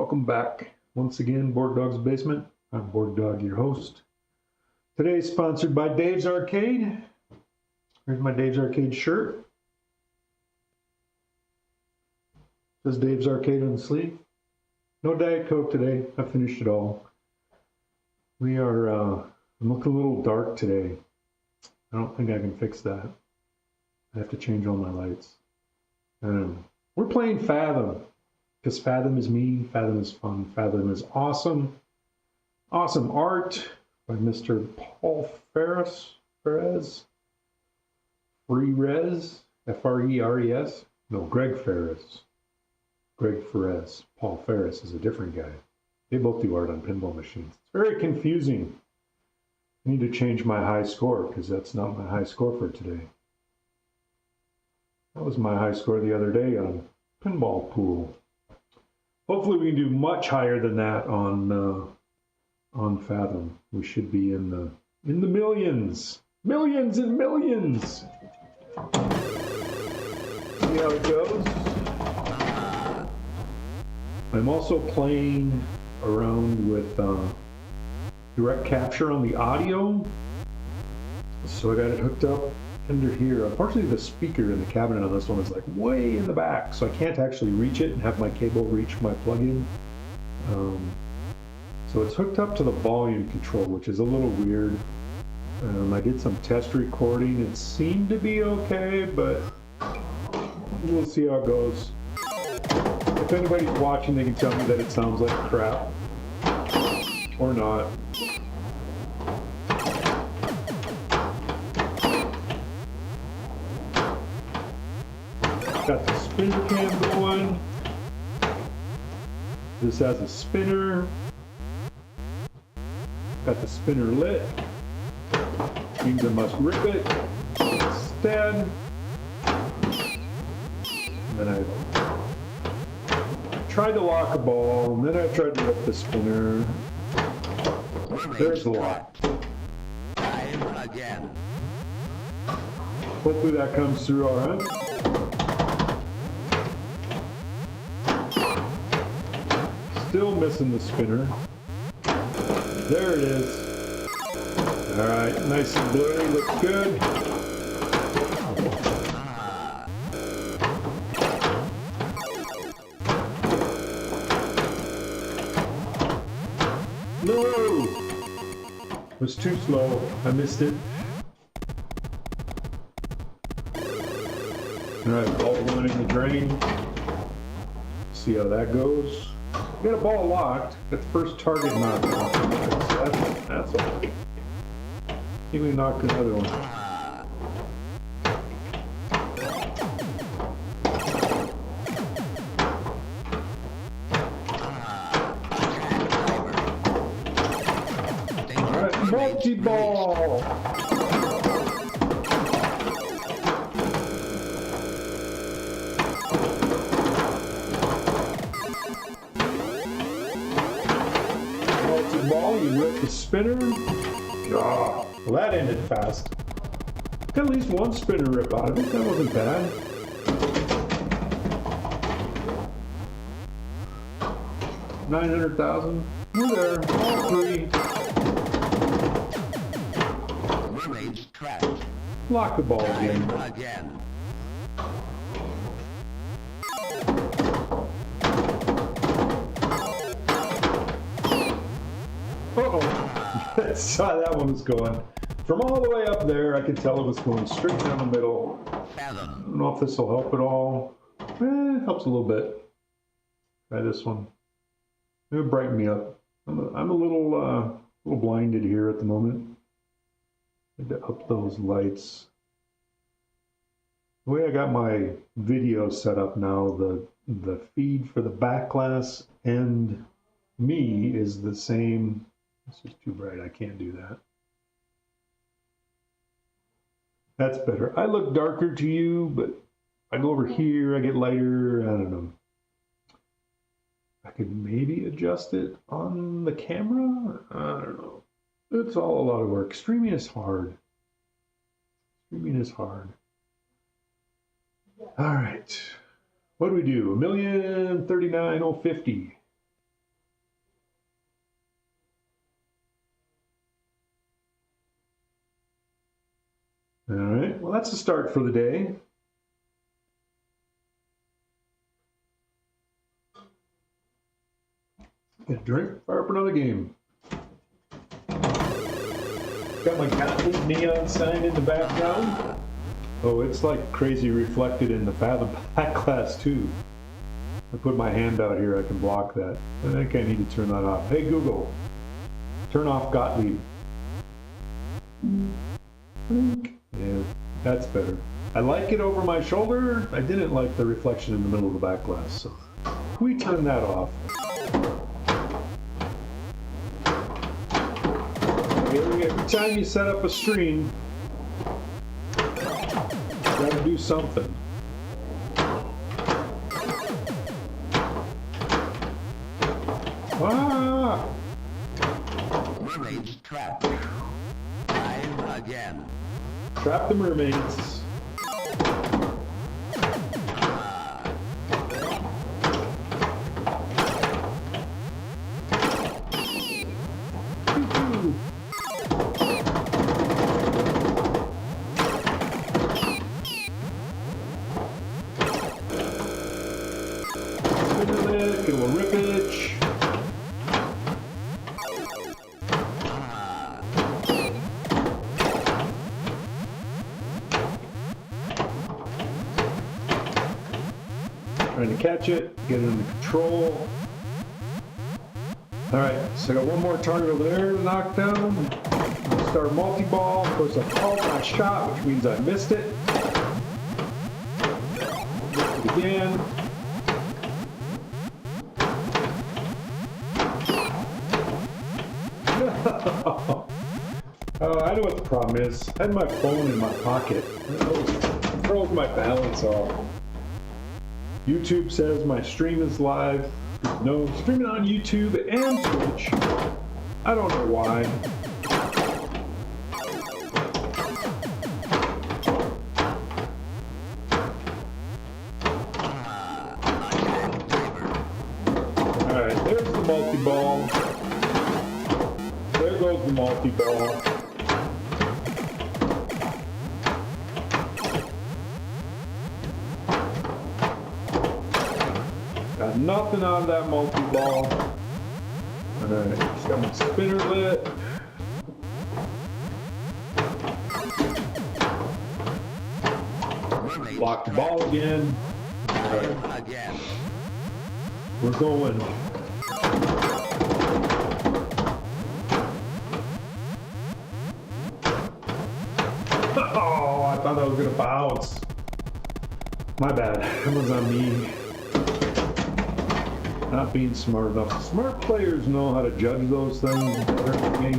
welcome back. Once again, Board Dog's Basement. I'm Board Dog, your host. Today is sponsored by Dave's Arcade. Here's my Dave's Arcade shirt. Says Dave's Arcade on the sleeve. No Diet Coke today. I finished it all. We are, I'm looking a little dark today. I don't think I can fix that. I have to change all my lights. We're playing Fathom. Because Fathom is me, Fathom is fun, Fathom is awesome. Awesome art by Mr. Paul Ferres. F-R-E-R-E-S. No, Greg Ferres. Greg Ferres. Paul Ferres is a different guy. They both do art on pinball machines. It's very confusing. I need to change my high score because that's not my high score for today. That was my high score the other day on Pinball Pool. Hopefully we can do much higher than that on Fathom. We should be in the millions. Millions and millions. See how it goes? I'm also playing around with direct capture on the audio. So I got it hooked up under here. Unfortunately, the speaker in the cabinet on this one is like way in the back, so I can't actually reach it and have my cable reach my plug-in. So it's hooked up to the volume control, which is a little weird. I did some test recording. It seemed to be okay, but we'll see how it goes. If anybody's watching, they can tell me that it sounds like crap or not. Got the spinner cam going. This has a spinner. Got the spinner lit. Means I must rip it instead. And then I tried to lock a ball, and then I tried to rip the spinner. There's the lock. Again. Hopefully that comes through all right. Still missing the spinner. There it is. All right, nice and blurry, looks good. No! It was too slow. I missed it. All right, ball going in the drain. See how that goes. Got a ball locked. Got the first target knocked off. That's okay. Think we knocked another one. Alright, multi-ball! Ball, you rip the spinner. Oh, well, that ended fast. Got at least one spinner rip out of it. That wasn't bad. $900,000. We're there. All three. Lock the ball again. Uh-oh. Saw that one was going. From all the way up there, I could tell it was going straight down the middle. I don't know if this will help at all. It helps a little bit. Try this one. It'll brighten me up. I'm a little blinded here at the moment. I need to up those lights. The way I got my video set up now, the feed for the back glass and me is the same. This is too bright, I can't do that. That's better. I look darker to you, but I go over here, I get lighter, I don't know. I could maybe adjust it on the camera? I don't know. It's all a lot of work. Streaming is hard. Streaming is hard. All right. What do we do? $1,039,050. All right, well, that's a start for the day. Get a drink, fire up another game. Got my Gottlieb neon sign in the background. Oh, it's like crazy reflected in the Fathom back glass too. I put my hand out here, I can block that. I think I need to turn that off. Hey Google, turn off Gottlieb. Yeah, that's better. I like it over my shoulder. I didn't like the reflection in the middle of the back glass, so we turn that off. Every time you set up a stream, you gotta do something. Ah! Mermaids trapped. Time again. Trap the mermaids. Get a little rippage. Trying to catch it, get it under control. All right, so I got one more target over there to knock down. I'll start multi-ball. Of course, I called my shot, which means I missed it. Missed it again. I know what the problem is. I had my phone in my pocket. It throws my balance off. YouTube says my stream is live. No, streaming on YouTube and Twitch. I don't know why. Alright, there's the multi-ball. There goes the multi-ball. Got nothing on that multi-ball. Alright, just got my spinner lit. Lock the ball again. Alright. We're going. Oh, I thought that was gonna bounce. My bad. It was on me. Not being smart enough. Smart players know how to judge those things better than me.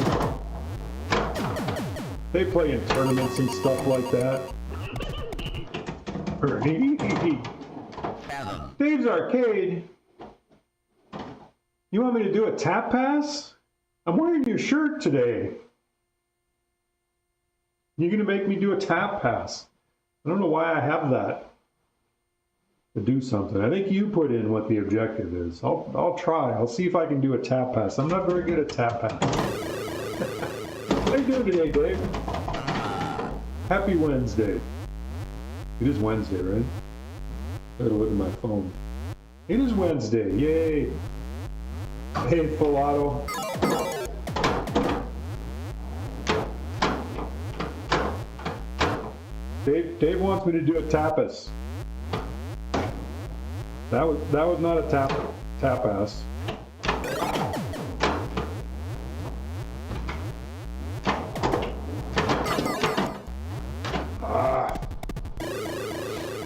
They play in tournaments and stuff like that. Dave's Arcade. You want me to do a tap pass? I'm wearing your shirt today. You're gonna make me do a tap pass. I don't know why I have that. To do something. I think you put in what the objective is. I'll try. I'll see if I can do a tap pass. I'm not very good at tap pass. How you doing today, Dave? Happy Wednesday. It is Wednesday, right? Better look at my phone. It is Wednesday. Yay. Hey, full auto. Dave wants me to do a tapas. That was not a tap ass.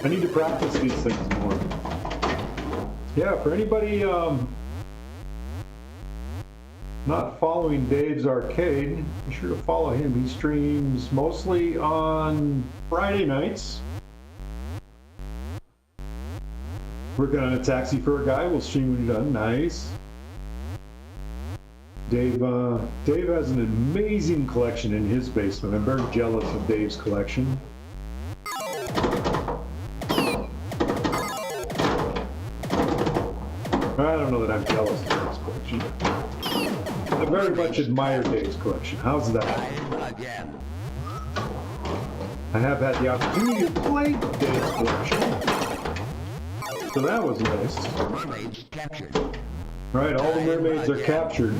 I need to practice these things more. Yeah, for anybody not following Dave's Arcade, be sure to follow him. He streams mostly on Friday nights. Working on a taxi for a guy. We'll stream when you're done. Nice. Dave has an amazing collection in his basement. I'm very jealous of Dave's collection. I don't know that I'm jealous of Dave's collection. I very much admire Dave's collection. How's that? I have had the opportunity to play Dave's collection, so that was nice. Mermaids captured. Right, all the mermaids are captured.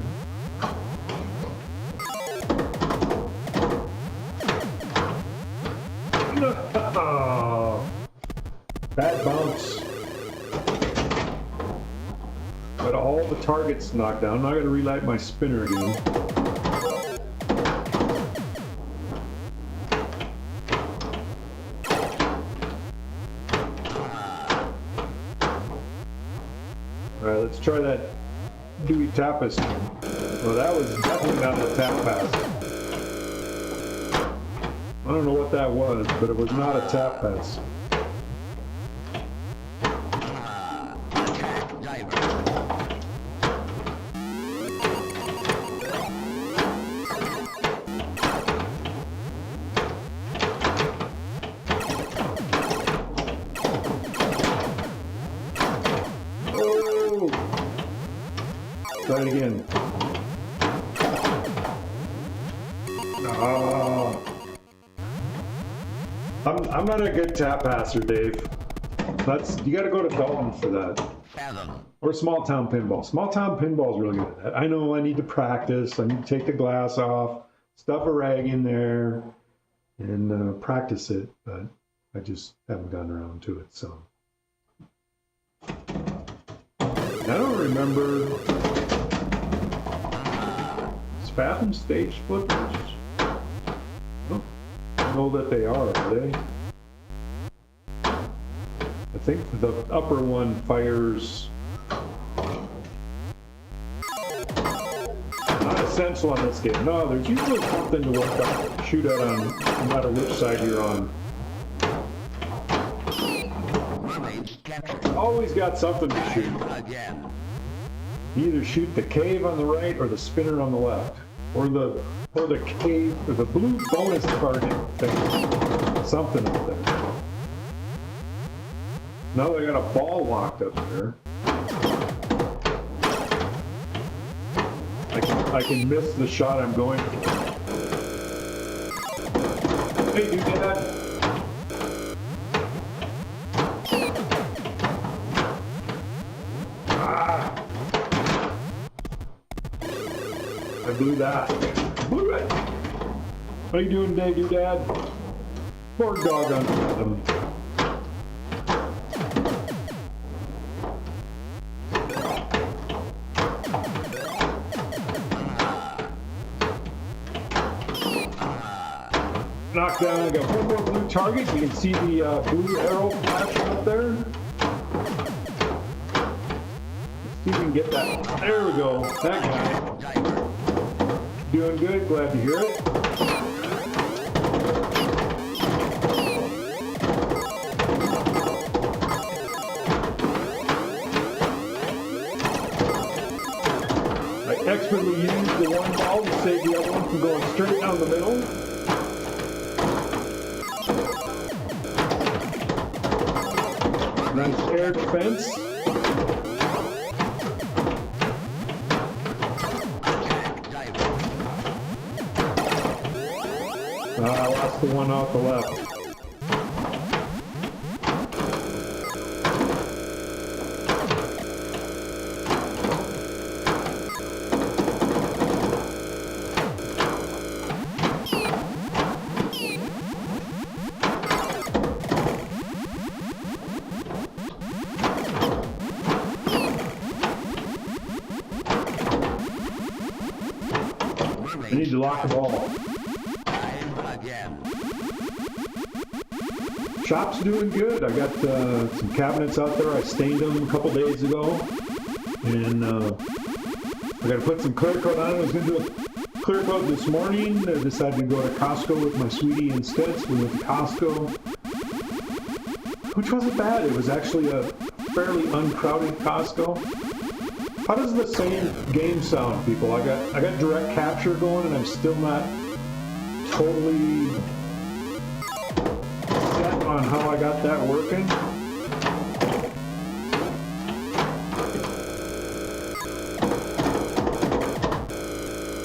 Oh, bad bounce. Got all the targets knocked down. Now I gotta relight my spinner again. Alright, let's try that Dewey Tapas. Well, that was definitely not a tap pass. I don't know what that was, but it was not a tap pass. Attack diver. Oh! Try it again. Oh. I'm not a good tap passer, Dave. You got to go to Dalton for that, Fathom. or Small Town Pinball. Small Town Pinball is really good at that. I know I need to practice. I need to take the glass off, stuff a rag in there, and practice it. But I just haven't gotten around to it. So I don't remember. Is Fathom stage flippers? I don't know that they are they? I think the upper one fires. Not essential on this game. No, there's usually something to work on, shoot at on, no matter which side you're on. Mermaids captured. Always got something to shoot. Again. You either shoot the cave on the right or the spinner on the left. Or the cave, or the blue bonus target thing. Something up there. Now they got a ball locked up there. I can miss the shot I'm going for. Hey, you get that? Ah! I blew that. Blew it. How you doing, Dave, your dad? Poor dog on Fathom. Knocked down. I got one more blue target. You can see the blue arrow flashing up there. Let's see if we can get that. There we go. That guy. Diver. Doing good. Glad to hear it. I expertly used the one ball to save the other one from going straight down the middle. Nice air defense. Attack diver. I lost the one off the left. I need to lock them all. Time again. Shop's doing good. I got some cabinets out there. I stained them a couple days ago. And I got to put some clear coat on it. I was going to do a clear coat this morning. I decided to go to Costco with my sweetie instead. So we went to Costco, which wasn't bad. It was actually a fairly uncrowded Costco. How does the same game sound, people? I got direct capture going, and I'm still not totally set on how I got that working.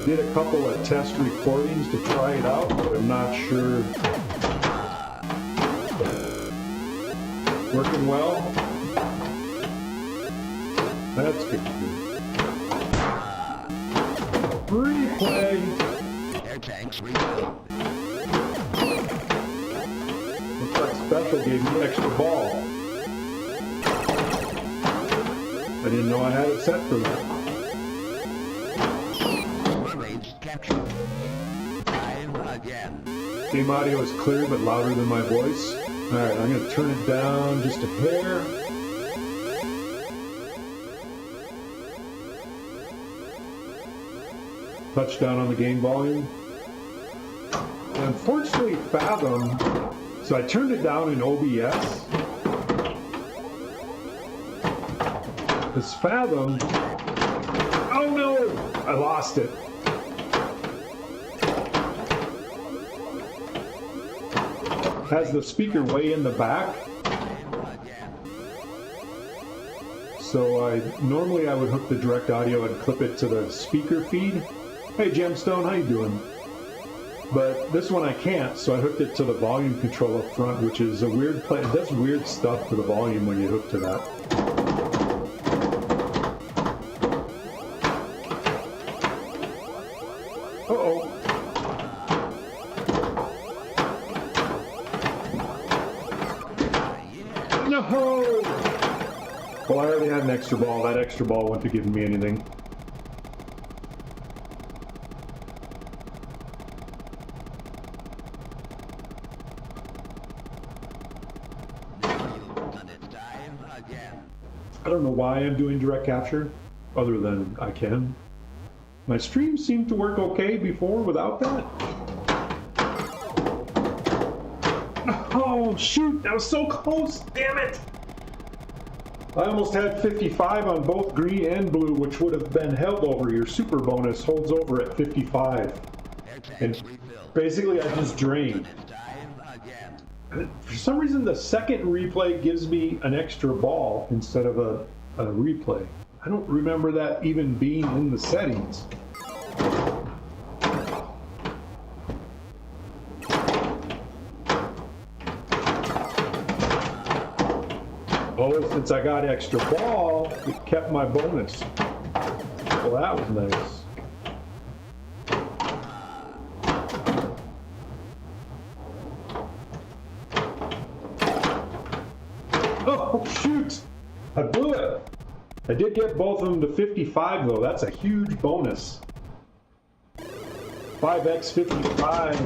Did a couple of test recordings to try it out, but I'm not sure Working well. That's good. Replay. Air tanks refilled. Looks like Special gave me extra ball. I didn't know I had it set for that. Mermaids captured. Dive again. Game audio is clear but louder than my voice. Alright, I'm going to turn it down just a hair. Touchdown on the game volume. Unfortunately, Fathom, so I turned it down in OBS. This Fathom, oh no, I lost it. Has the speaker way in the back. So normally I would hook the direct audio and clip it to the speaker feed. Hey Gemstone, how you doing? But this one I can't, so I hooked it to the volume control up front, which is a weird play. It does weird stuff to the volume when you hook to that. Uh-oh. No! Well, I already had an extra ball. That extra ball wouldn't have given me anything. I don't know why I'm doing direct capture, other than I can. My stream seemed to work okay before without that. Oh, shoot, that was so close, damn it! I almost had 55 on both green and blue, which would have been held over. Your super bonus holds over at 55. And basically, I just drained. For some reason, the second replay gives me an extra ball instead of a replay. I don't remember that even being in the settings. Oh, since I got extra ball, it kept my bonus. Well, that was nice. Oh, shoot! I blew it! I did get both of them to 55, though. That's a huge bonus. 5x 55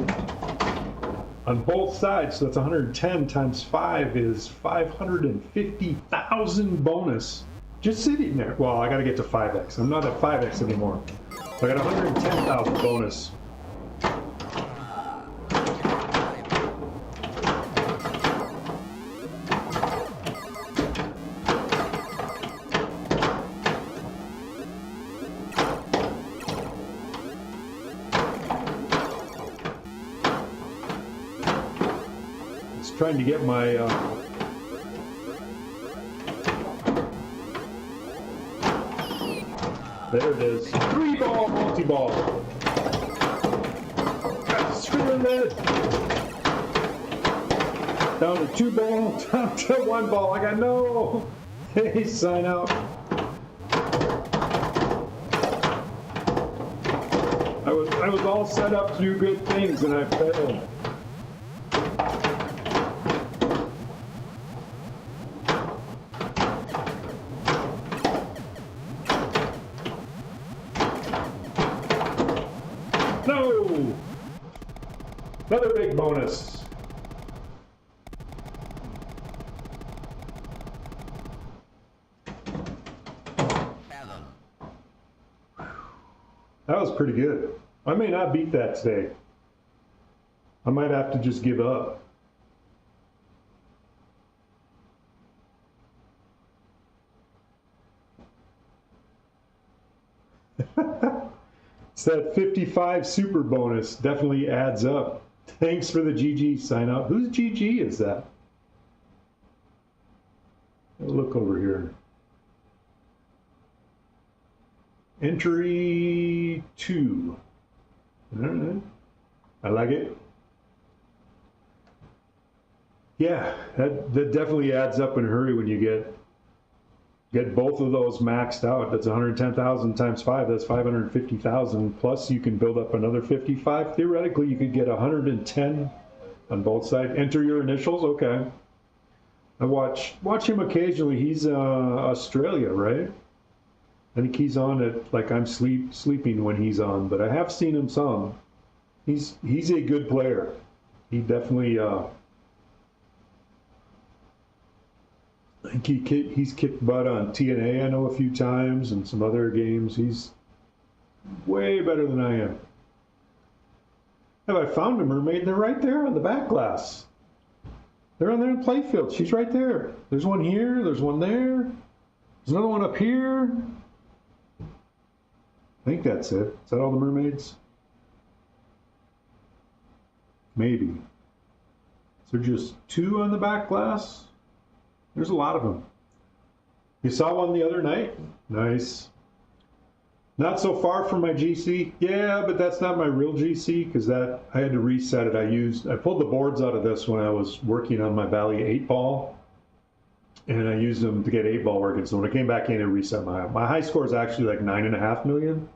on both sides, so that's 110 times 5 is 550,000 bonus. Just sitting there. Well, I gotta get to 5x. I'm not at 5x anymore. I got 110,000 bonus. Trying to get my there it is. 3-ball multi-ball. Screaming it. Down to 2-ball, down to 1-ball. I got no. Hey, sign out. I was all set up to do good things and I failed. No! Another big bonus. Fathom. That was pretty good. I may not beat that today. I might have to just give up. It's that 55 super bonus. Definitely adds up. Thanks for the GG sign out. Whose GG is that? Look over here. Entry 2. All right. I like it. Yeah, that definitely adds up in a hurry when you get both of those maxed out. That's 110,000 times 5. That's 550,000. Plus, you can build up another 55. Theoretically, you could get 110 on both sides. Enter your initials. Okay. I watch him occasionally. He's Australia, right? I think he's on it like I'm sleeping when he's on, but I have seen him some. He's a good player. He definitely. I think he's kicked butt on TNA, I know, a few times, and some other games. He's way better than I am. Have I found a mermaid? They're right there on the back glass. They're on there in playfield. She's right there. There's one here. There's one there. There's another one up here. I think that's it. Is that all the mermaids? Maybe. Is there just 2 on the back glass? There's a lot of them. You saw one the other night? Nice. Not so far from my GC. Yeah, but that's not my real GC because I had to reset it. I pulled the boards out of this when I was working on my Bally 8-ball, and I used them to get 8-ball working. So when I came back in, it reset my high score is actually like 9.5 million.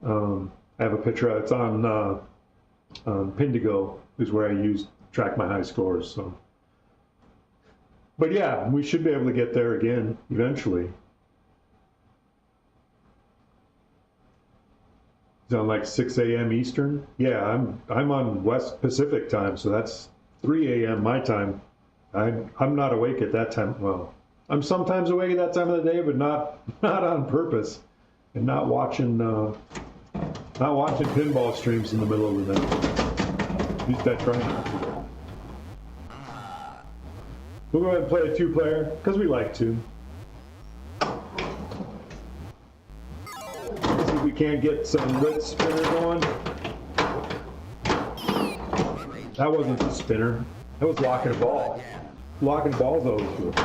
I have a picture. It's on Pindigo, is where I track my high scores. So. But yeah, we should be able to get there again eventually. It's on like 6 a.m. Eastern. Yeah, I'm on West Pacific time, so that's 3 a.m. my time. I'm not awake at that time. Well, I'm sometimes awake at that time of the day, but not on purpose, and not watching pinball streams in the middle of the night. At least I try not to. We'll go ahead and play a 2-player, because we like to. See if we can't get some lit spinner going. That wasn't a spinner. That was locking a ball. Locking balls over to it.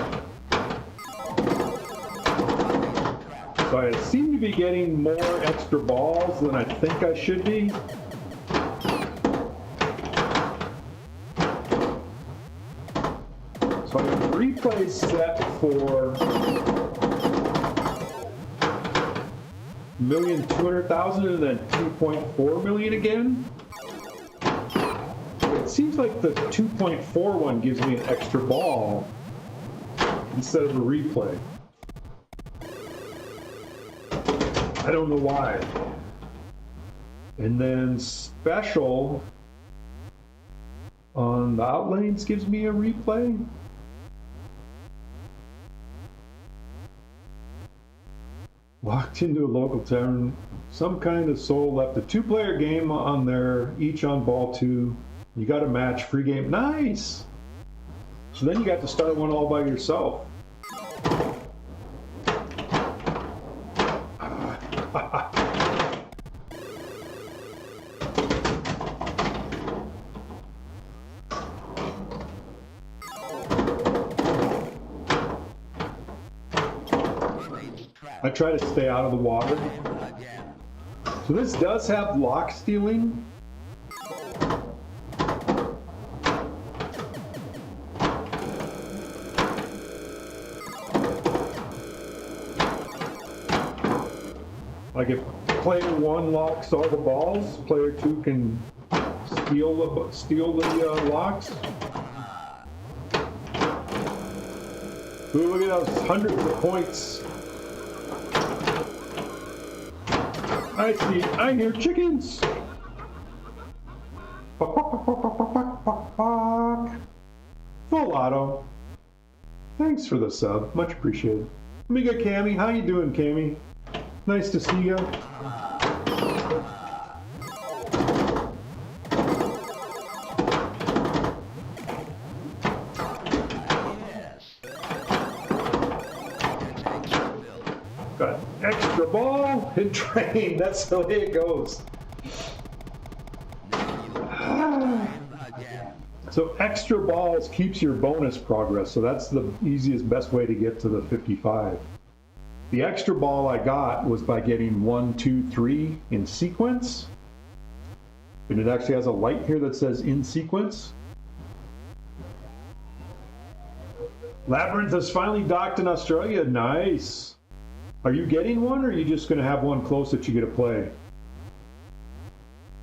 So I seem to be getting more extra balls than I think I should be. So I have a replay set for 1,200,000 and then 2.4 million again. It seems like the 2.4 one gives me an extra ball instead of a replay. I don't know why. And then special on the outlanes gives me a replay. Walked into a local tavern. Some kind of soul left a 2-player game on there, each on ball 2. You got a match, free game. Nice! So then you got to start one all by yourself. I try to stay out of the water. So this does have lock stealing. Like if player 1 locks all the balls, player 2 can steal the locks. Ooh, look at those hundreds of points. I hear chickens. Full auto. Thanks for the sub, much appreciated. Amiga Cammy, how you doing, Cammy? Nice to see you. Got extra ball and train. That's the way it goes. So extra balls keeps your bonus progress. So that's the easiest, best way to get to the 55. The extra ball I got was by getting 1, 2, 3 in sequence. And it actually has a light here that says in sequence. Labyrinth has finally docked in Australia. Nice. Are you getting one, or are you just going to have one close that you get to play?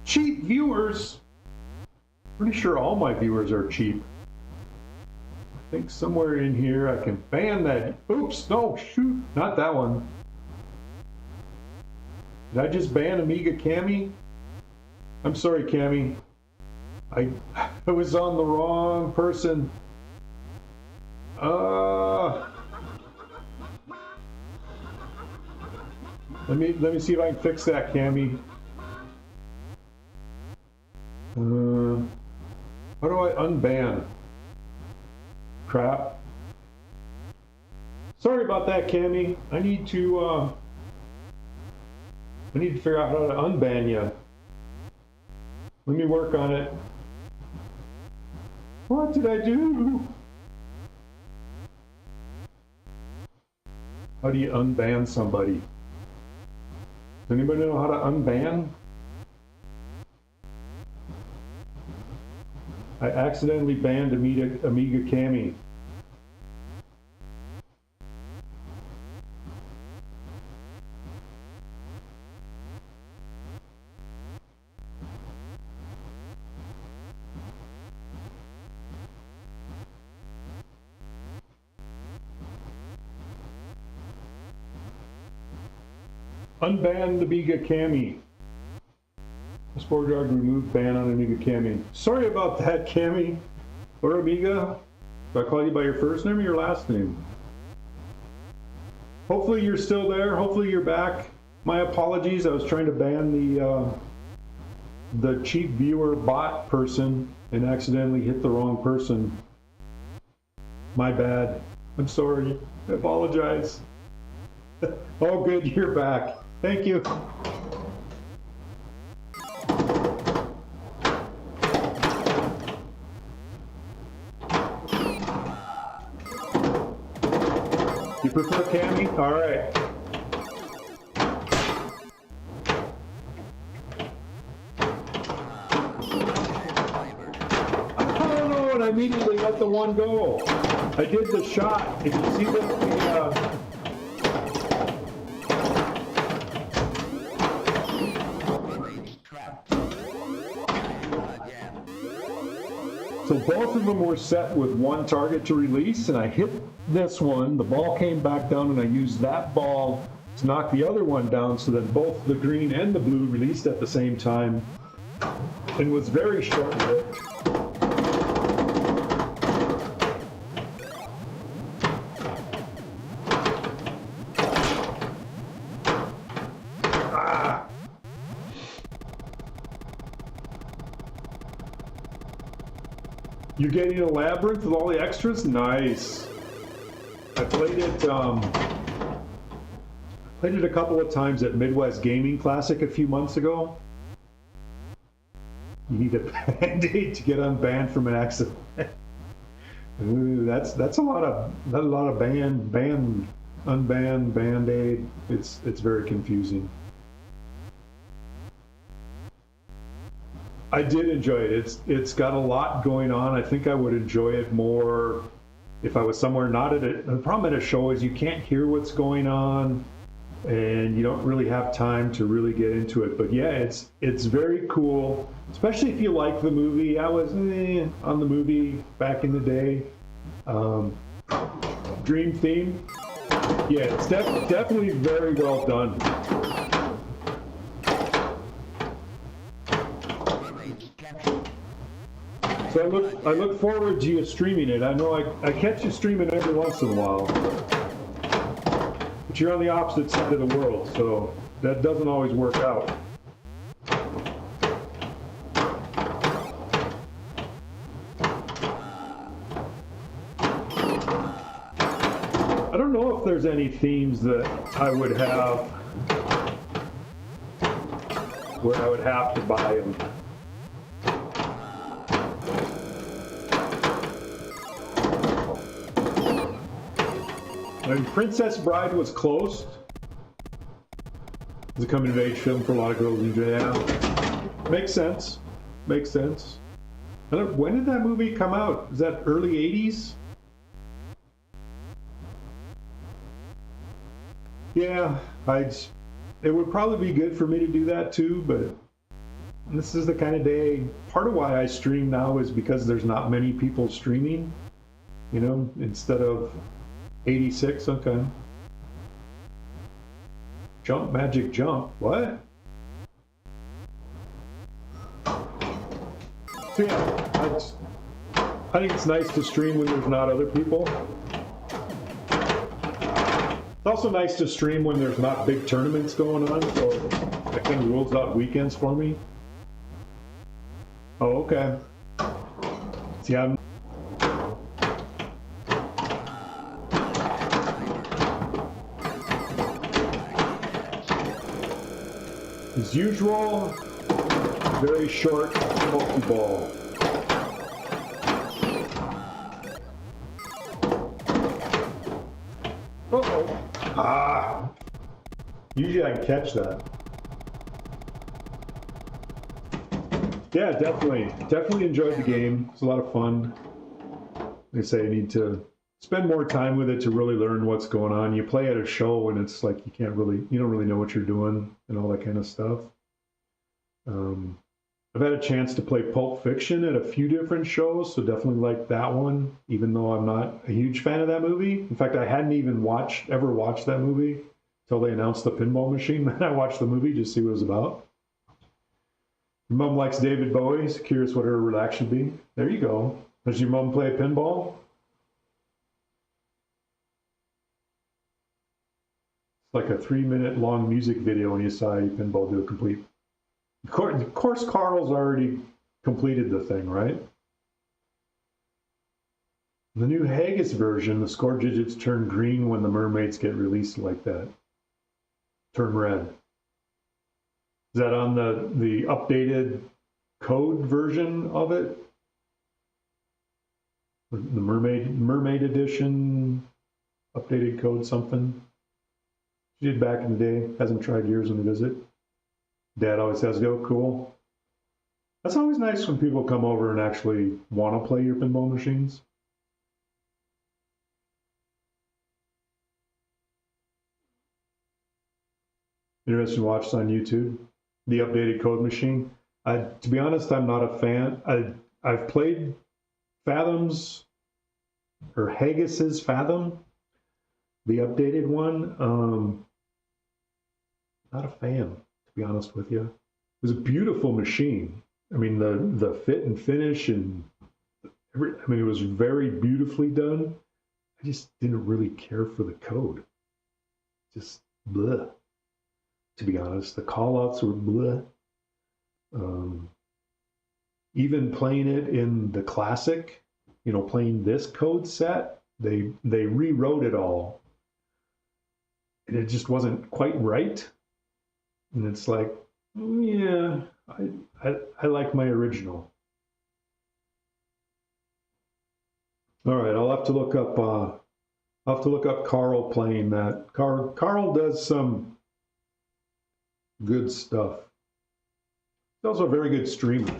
Cheap viewers. Pretty sure all my viewers are cheap. I think somewhere in here I can ban that. Oops, no, shoot, not that one. Did I just ban Amiga Cami? I'm sorry, Cami. I was on the wrong person. Let me see if I can fix that, Cami. How do I unban? Crap. Sorry about that, Cami. I need to figure out how to unban you. Let me work on it. What did I do? How do you unban somebody? Does anybody know how to unban? I accidentally banned Amiga Cami. Unban Amiga Cami. Sport Dog removed ban on Amiga Cami. Sorry about that, Cami. Or Amiga. Do I call you by your first name or your last name? Hopefully you're still there. Hopefully you're back. My apologies. I was trying to ban the cheap viewer bot person and accidentally hit the wrong person. My bad. I'm sorry. I apologize. Oh, good. You're back. Thank you. You prefer Cami? All right. Oh no, and I immediately let the one go. I did the shot. If you see the so both of them were set with one target to release, and I hit this one, the ball came back down, and I used that ball to knock the other one down, so that both the green and the blue released at the same time, and was very short-lived. You're getting a Labyrinth with all the extras? Nice. I played it a couple of times at Midwest Gaming Classic a few months ago. You need a Band-Aid to get unbanned from an accident. Ooh, that's a lot of unban, Band-Aid. It's very confusing. I did enjoy it. It's got a lot going on. I think I would enjoy it more if I was somewhere not at it. The problem at a show is you can't hear what's going on, and you don't really have time to really get into it. But yeah, it's very cool, especially if you like the movie. I was on the movie back in the day. Dream theme. Yeah, it's definitely very well done. So I look forward to you streaming it. I know I catch you streaming every once in a while, but you're on the opposite side of the world, so that doesn't always work out. I don't know if there's any themes that I would have where I would have to buy them. And Princess Bride was close. It's a coming-of-age film for a lot of girls in Japan. Makes sense. Makes sense. When did that movie come out? Is that early 80s? Yeah, it would probably be good for me to do that too, but this is the kind of day. Part of why I stream now is because there's not many people streaming, you know, instead of 86. Okay. Jump, magic jump. What? So yeah, I think it's nice to stream when there's not other people. It's also nice to stream when there's not big tournaments going on, so that kind of rules out weekends for me. Oh, okay. See, as usual, very short multi-ball. Uh-oh. Ah. Usually I can catch that. Yeah, definitely enjoyed the game. It's a lot of fun. They say you need to spend more time with it to really learn what's going on. You play at a show and it's like you don't really know what you're doing and all that kind of stuff. I've had a chance to play Pulp Fiction at a few different shows, so definitely like that one, even though I'm not a huge fan of that movie. In fact, I hadn't even ever watched that movie until they announced the pinball machine. Then I watched the movie just to see what it was about. Your mom likes David Bowie, so curious what her reaction would be. There you go. Does your mom play pinball? It's like a 3-minute long music video when you saw you pinball do a complete. Of course, Carl's already completed the thing, right? The new Haggis version, the score digits turn green when the mermaids get released like that. Turn red. Is that on the updated code version of it? The mermaid edition, updated code something? She did back in the day, hasn't tried years on the visit. Dad always has to go, cool. That's always nice when people come over and actually want to play your pinball machines. Interesting to watch this on YouTube. The updated code machine. To be honest, I'm not a fan. I've played Fathom's, or Haggis's Fathom, the updated one. Not a fan, to be honest with you. It was a beautiful machine. I mean, the fit and finish and it was very beautifully done. I just didn't really care for the code. Just bleh. To be honest, the callouts were bleh. Even playing it in the classic, playing this code set, they rewrote it all, and it just wasn't quite right. And it's like, yeah, I like my original. All right, I'll have to look up Carl playing that. Carl does some good stuff. He's also a very good streamer.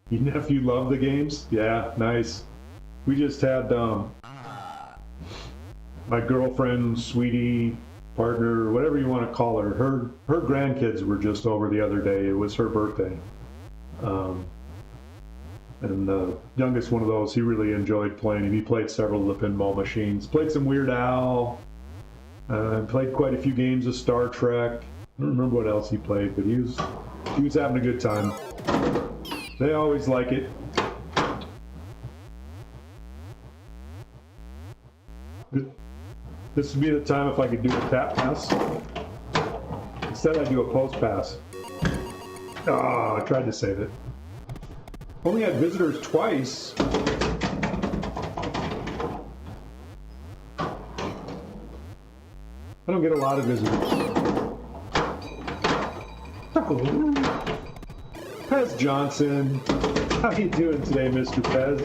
Your nephew loved the games? Yeah, nice. We just had my girlfriend, sweetie, partner, whatever you want to call her. Her grandkids were just over the other day. It was her birthday. And the youngest one of those, he really enjoyed playing. He played several of the pinball machines. Played some Weird Al. Played quite a few games of Star Trek. I don't remember what else he played, but he was having a good time. They always like it. This would be the time if I could do a tap pass. Instead, I do a post pass. Oh, I tried to save it. Only had visitors twice. I don't get a lot of visitors. Pez Johnson. How you doing today, Mr. Pez?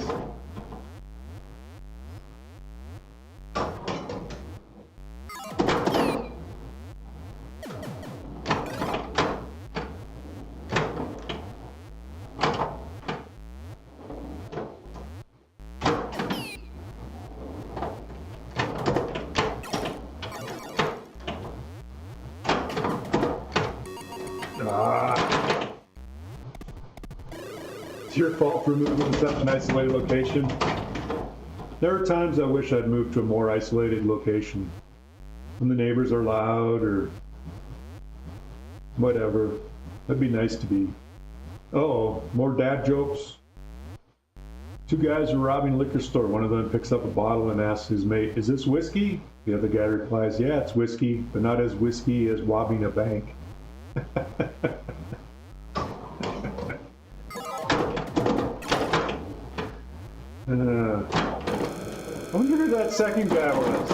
your fault for moving to such an isolated location. There are times I wish I'd moved to a more isolated location. When the neighbors are loud or whatever. That'd be nice to be. Uh-oh, more dad jokes. Two guys are robbing a liquor store. One of them picks up a bottle and asks his mate, "Is this whiskey?" The other guy replies, "Yeah, it's whiskey, but not as whiskey as robbing a bank." I wonder who that second guy was.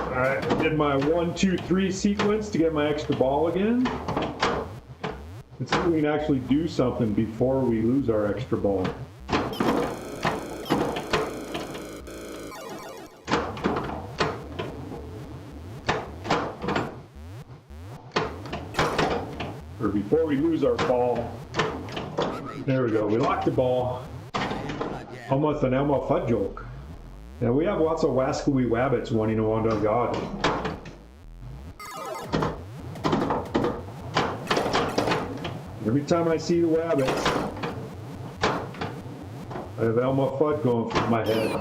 Alright, I did my 1, 2, 3 sequence to get my extra ball again. Let's see if we can actually do something before we lose our extra ball. Or before we lose our ball. There we go, we locked the ball. Almost an Elmo Fudd joke. Now we have lots of wascally wabbits wanting to wander on God. Every time I see the wabbits, I have Elmo Fudd going through my head.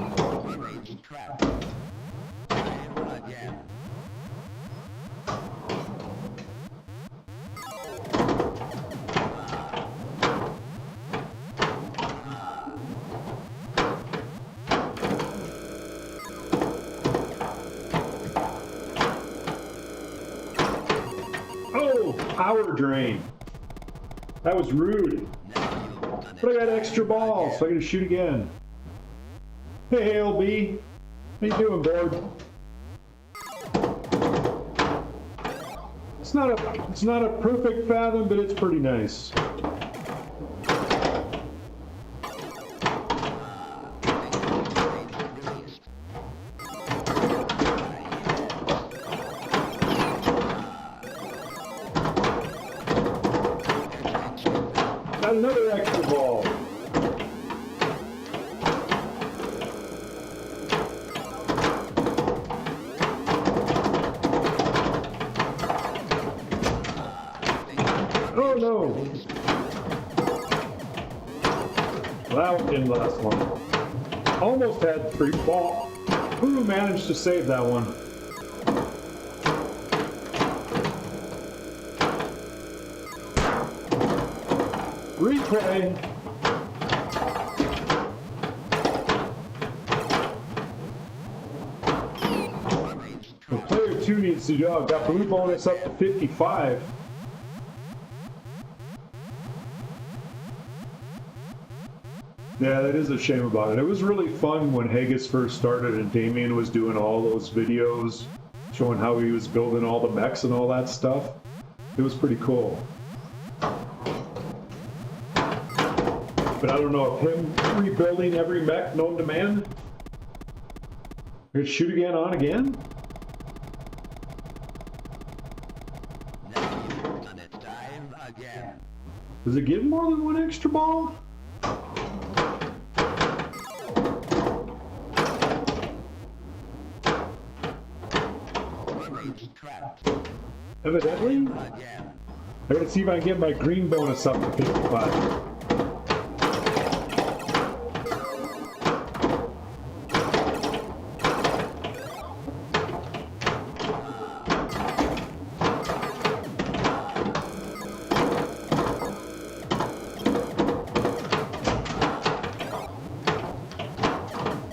Oh, power drain. That was rude. But I got extra balls, so I gotta shoot again. Hey, LB. How you doing, Bird? It's not a perfect Fathom, but it's pretty nice. Got another extra ball. Oh no! Well, that one didn't last long. Almost had 3 ball. Who managed to save that one? Replay. The player 2 needs to go. Got blue bonus up to 55. Yeah, that is a shame about it. It was really fun when Haggis first started and Damien was doing all those videos showing how he was building all the mechs and all that stuff. It was pretty cool. But I don't know if him rebuilding every mech known to man. Gonna shoot again on again? And it's time again. Does it give more than 1 extra ball? Evidently. Again. I gotta see if I can get my green bonus up to 55.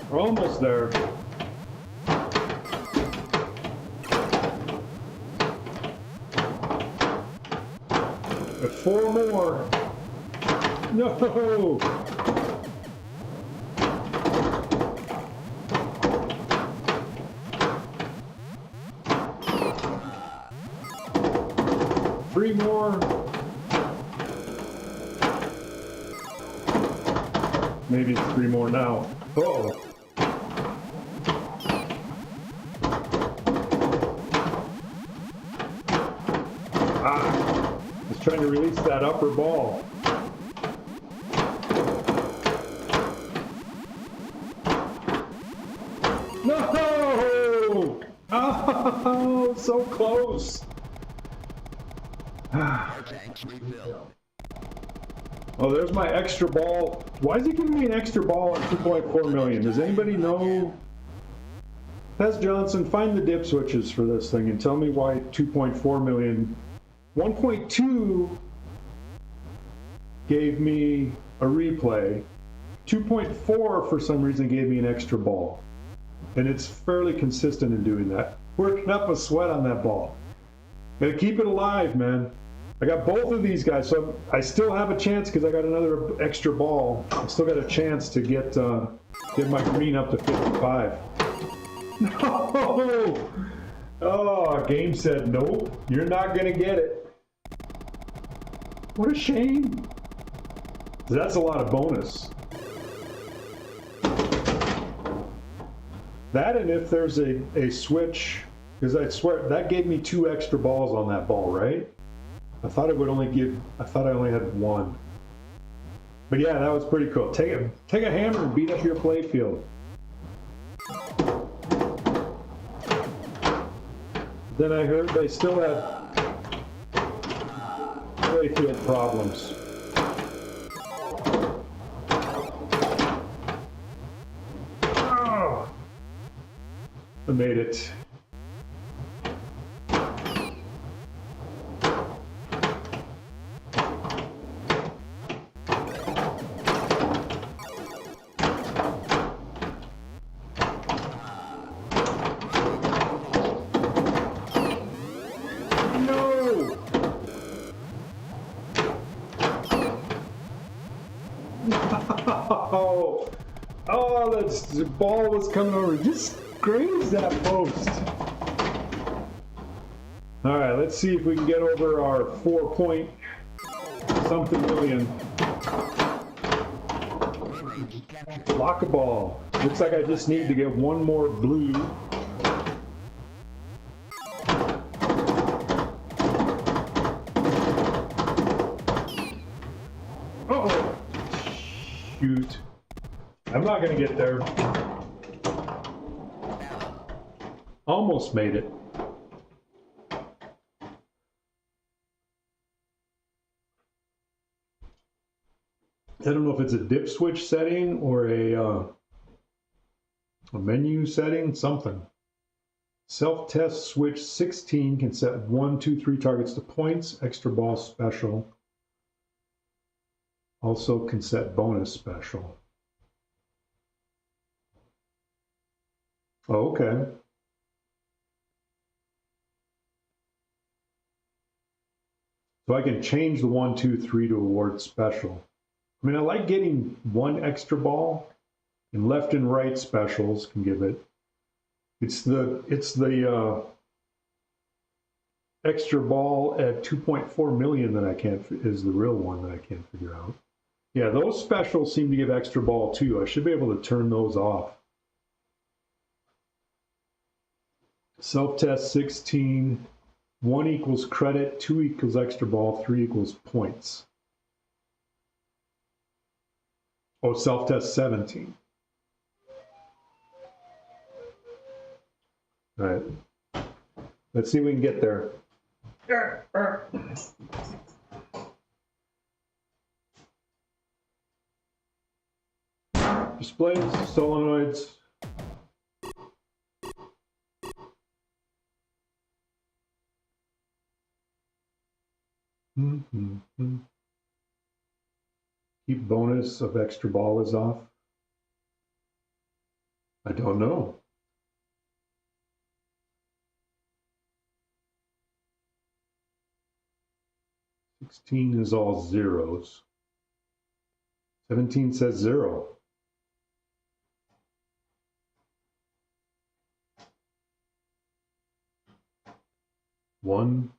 We're almost there. But 4 more. No! Three more. Maybe it's 3 more now. Uh-oh. Trying to release that upper ball. Oh, so close. Tanks refilled. Oh, there's my extra ball. Why is he giving me an extra ball at 2.4 million? Does anybody know? Tess Johnson, find the dip switches for this thing and tell me why 2.4 million. 1.2 gave me a replay. 2.4 for some reason gave me an extra ball. And it's fairly consistent in doing that. Working up a sweat on that ball. Gotta keep it alive, man. I got both of these guys, so I still have a chance because I got another extra ball. I still got a chance to get my green up to 55. No! Oh, game said, nope, you're not gonna get it. What a shame. That's a lot of bonus. That, and if there's a switch, because I swear, that gave me 2 extra balls on that ball, right? I thought it would only give, I thought I only had 1. But yeah, that was pretty cool. Take a hammer and beat up your play field. Then I heard they still had play field problems. Oh, I made it. Oh, the ball was coming over. Just grazed that post. All right, let's see if we can get over our 4-point-something million. Lock a ball. Looks like I just need to get one more blue. Uh-oh. Shoot. I'm not going to get there. Almost made it. I don't know if it's a dip switch setting or a menu setting, something. Self-test switch 16 can set 1, 2, 3 targets to points, extra ball special. Also can set bonus special. Oh, okay. So I can change the 1, 2, 3 to award special. I mean, I like getting 1 extra ball, and left and right specials can give it. It's the extra ball at 2.4 million that I can't, is the real one that I can't figure out. Yeah, those specials seem to give extra ball too. I should be able to turn those off. Self-test 16, 1 equals credit, 2 equals extra ball, 3 equals points. Oh, self-test 17. All right. Let's see if we can get there. Displays, solenoids. Keep bonus of extra ball is off. I don't know. $16 is all zeros. 17 says 0. One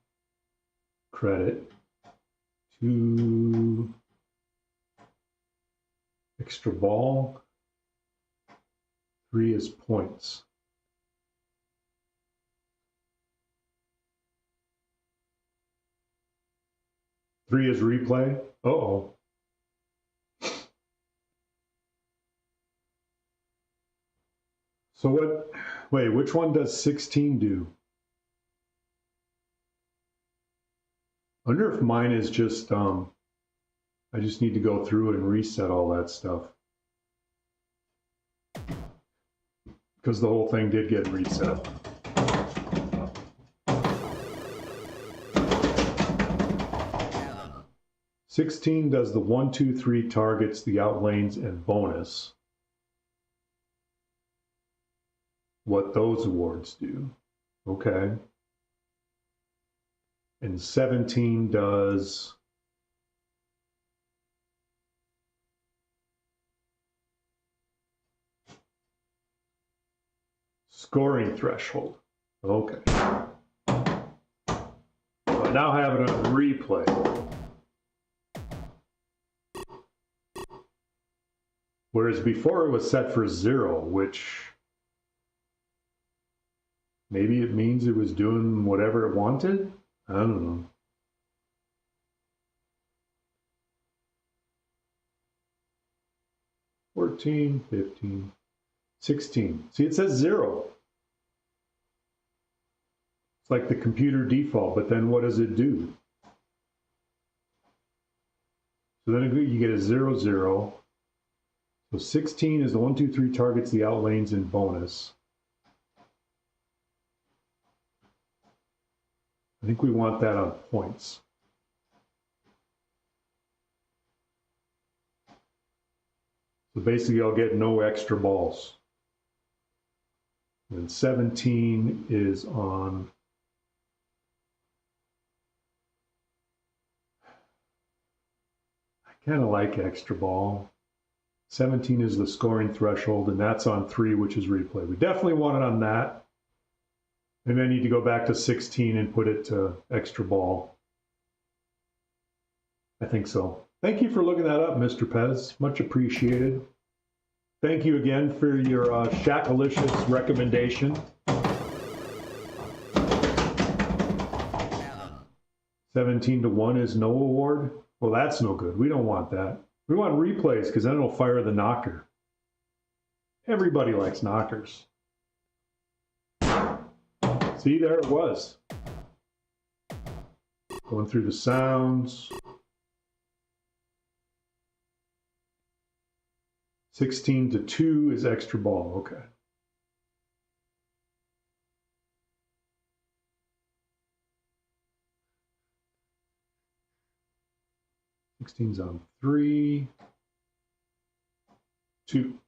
credit, 2 extra ball, 3 is points. Three is replay. Uh-oh. So Wait, which one does 16 do? I wonder if mine is just, I just need to go through and reset all that stuff. Because the whole thing did get reset. Fathom. 16 does the 1, 2, 3 targets, the outlanes, and bonus. What those awards do. Okay. And 17 does scoring threshold. Okay. So I now have it on replay. Whereas before it was set for 0, which maybe it means it was doing whatever it wanted? I don't know. $14, $15, $16. See, it says 0. It's like the computer default, but then what does it do? So then you get a 0, 0. So 16 is the 1, 2, 3 targets, the outlanes, and bonus. I think we want that on points. So basically I'll get no extra balls. And 17 is on I kind of like extra ball. 17 is the scoring threshold, and that's on 3, which is replay. We definitely want it on that. And then I need to go back to 16 and put it to extra ball. I think so. Thank you for looking that up, Mr. Pez. Much appreciated. Thank you again for your Shackalicious recommendation. 17 to 1 is no award. Well, that's no good. We don't want that. We want replays because then it'll fire the knocker. Everybody likes knockers. See, there it was. Going through the sounds. 16 to 2 is extra ball. Okay. Sixteen's on 3, 2.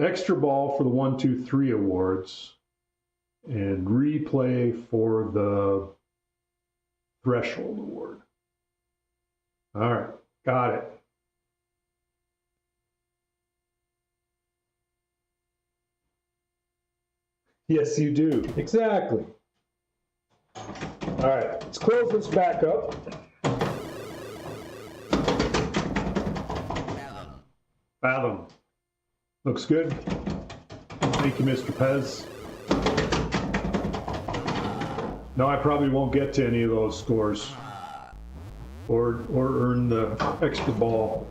Extra ball for the 1, 2, 3 awards. And replay for the threshold award. All right, got it. Yes, you do. Exactly. All right, let's close this back up. Fathom. Looks good. Thank you, Mr. Pez. No, I probably won't get to any of those scores or earn the extra ball.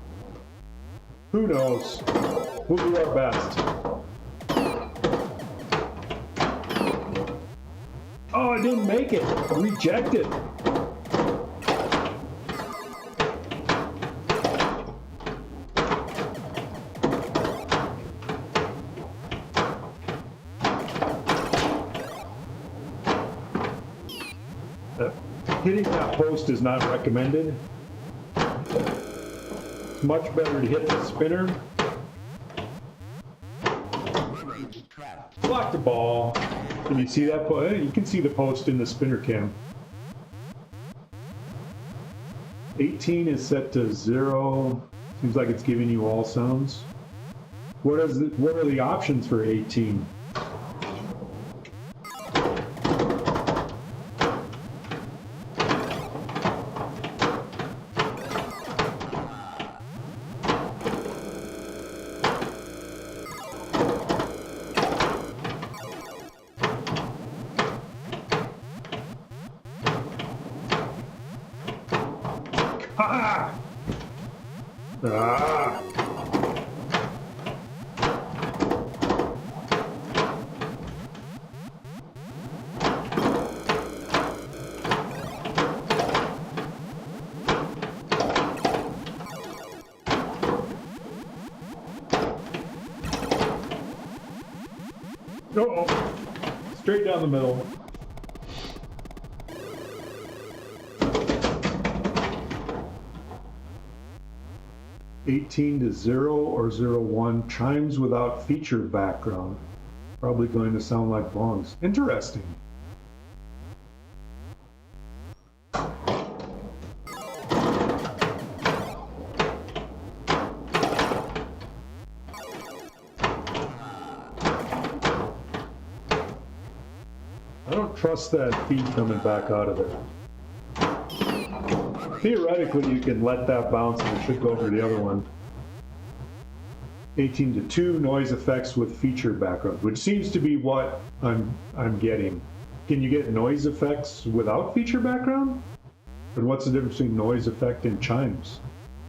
Who knows? We'll do our best. Oh, I didn't make it. Rejected. Hitting that post is not recommended. It's much better to hit the spinner. Block the ball. Can you see that? You can see the post in the spinner cam. 18 is set to 0. Seems like it's giving you all sounds. What are the options for 18? Ah! Ah! Uh-oh. Straight down the middle. $18 to 0 or 01 chimes without feature background. Probably going to sound like bongs. Interesting. I don't trust that feed coming back out of there. Theoretically, you can let that bounce and it should go over the other one. 18 to 2 noise effects with feature background, which seems to be what I'm getting. Can you get noise effects without feature background? And what's the difference between noise effect and chimes?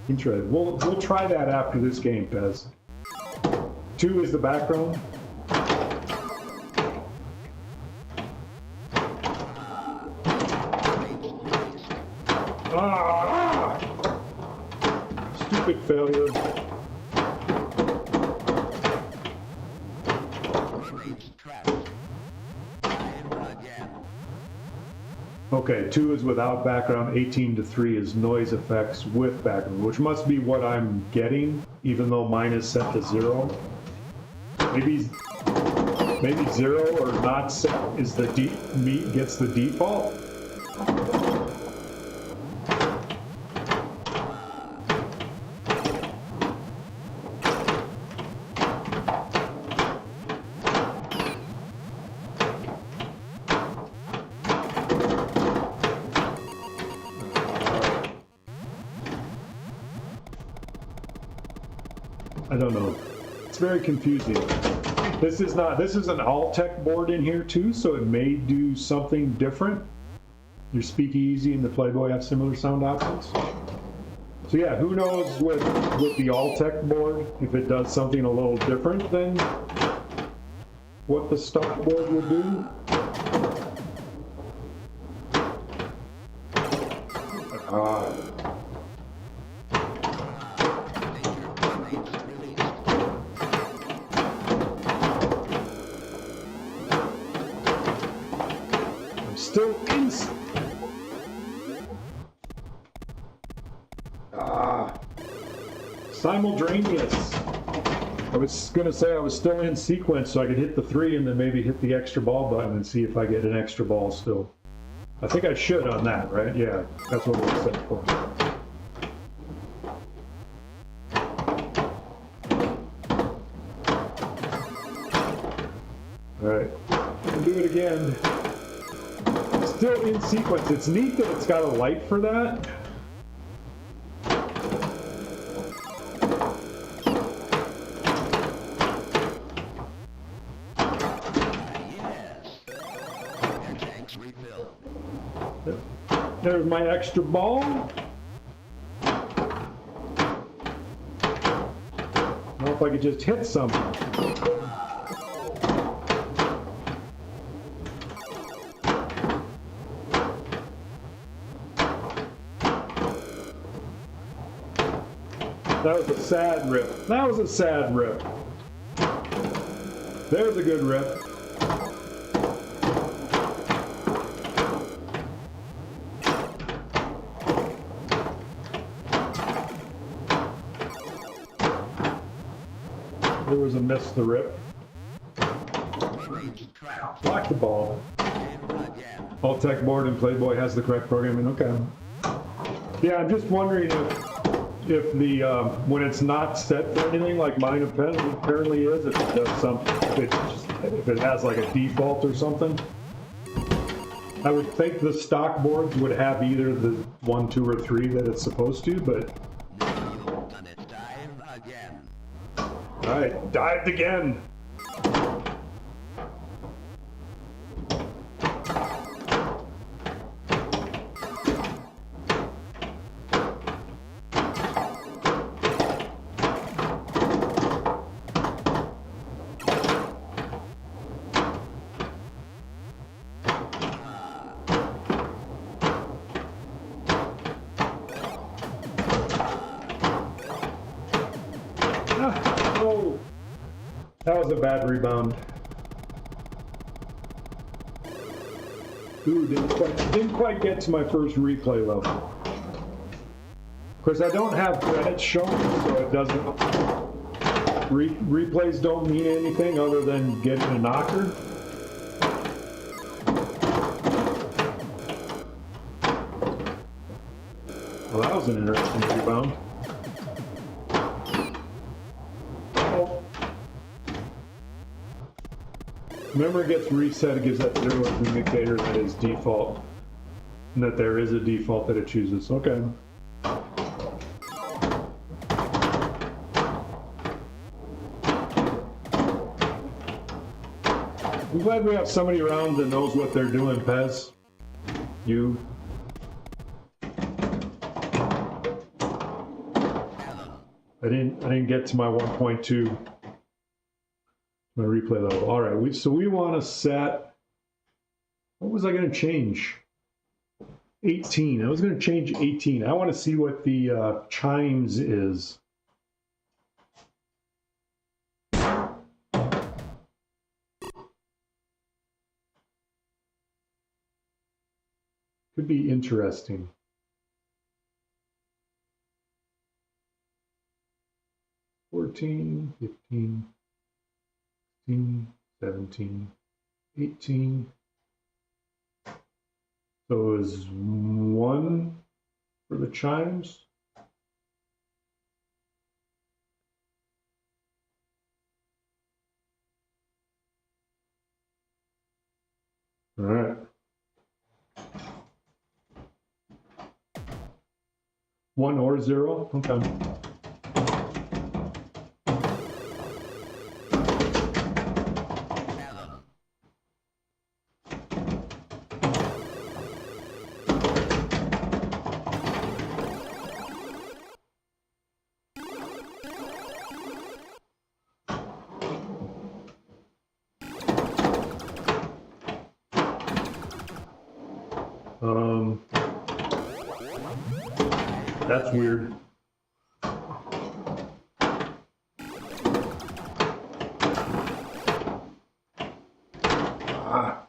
Interesting. We'll try that after this game, Pez. 2 is the background. Ah! Stupid failure. Okay, 2 is without background, 18 to 3 is noise effects with background, which must be what I'm getting, even though mine is set to 0. Maybe 0 or not set is the gets the default. I don't know. It's very confusing. This is an all-tech board in here too, so it may do something different. Your Speakeasy and the Playboy have similar sound options. So yeah, who knows with the all-tech board, if it does something a little different than what the stock board would do. Still in. Simultaneous. I was gonna say I was still in sequence, so I could hit the 3 and then maybe hit the extra ball button and see if I get an extra ball still. I think I should on that, right? Yeah, that's what we're set for. All right, we'll do it again. Still in sequence. It's neat that it's got a light for that. There's my extra ball. Now if I could just hit something. That was a sad rip. That was a sad rip. There's a good rip. There was a miss the rip. Block the ball. All Tech Board and Playboy has the correct programming. Okay. Yeah, I'm just wondering if the when it's not set for anything like mine apparently is, if it does something, if it has like a default or something. I would think the stock boards would have either the 1, 2, or 3 that it's supposed to, but. All right, dived again. Oh, that was a bad rebound. Ooh, didn't quite get to my first replay level. Of course, I don't have credits shown, so it doesn't. Replays don't mean anything other than getting a knocker. Well, that was an interesting rebound. Oh. Remember, it gets reset, it gives that 0 as an indicator that is default. And that there is a default that it chooses. Okay. I'm glad we have somebody around that knows what they're doing, Pez. You. I didn't get to my 1.2, my replay level. All right, so we want to set, what was I going to change? 18. I was going to change 18. I want to see what the chimes is. Could be interesting. 14, 15, 16, 17, 18. So is 1 for the chimes? All right. 1 or 0? Okay. That's weird. Ah.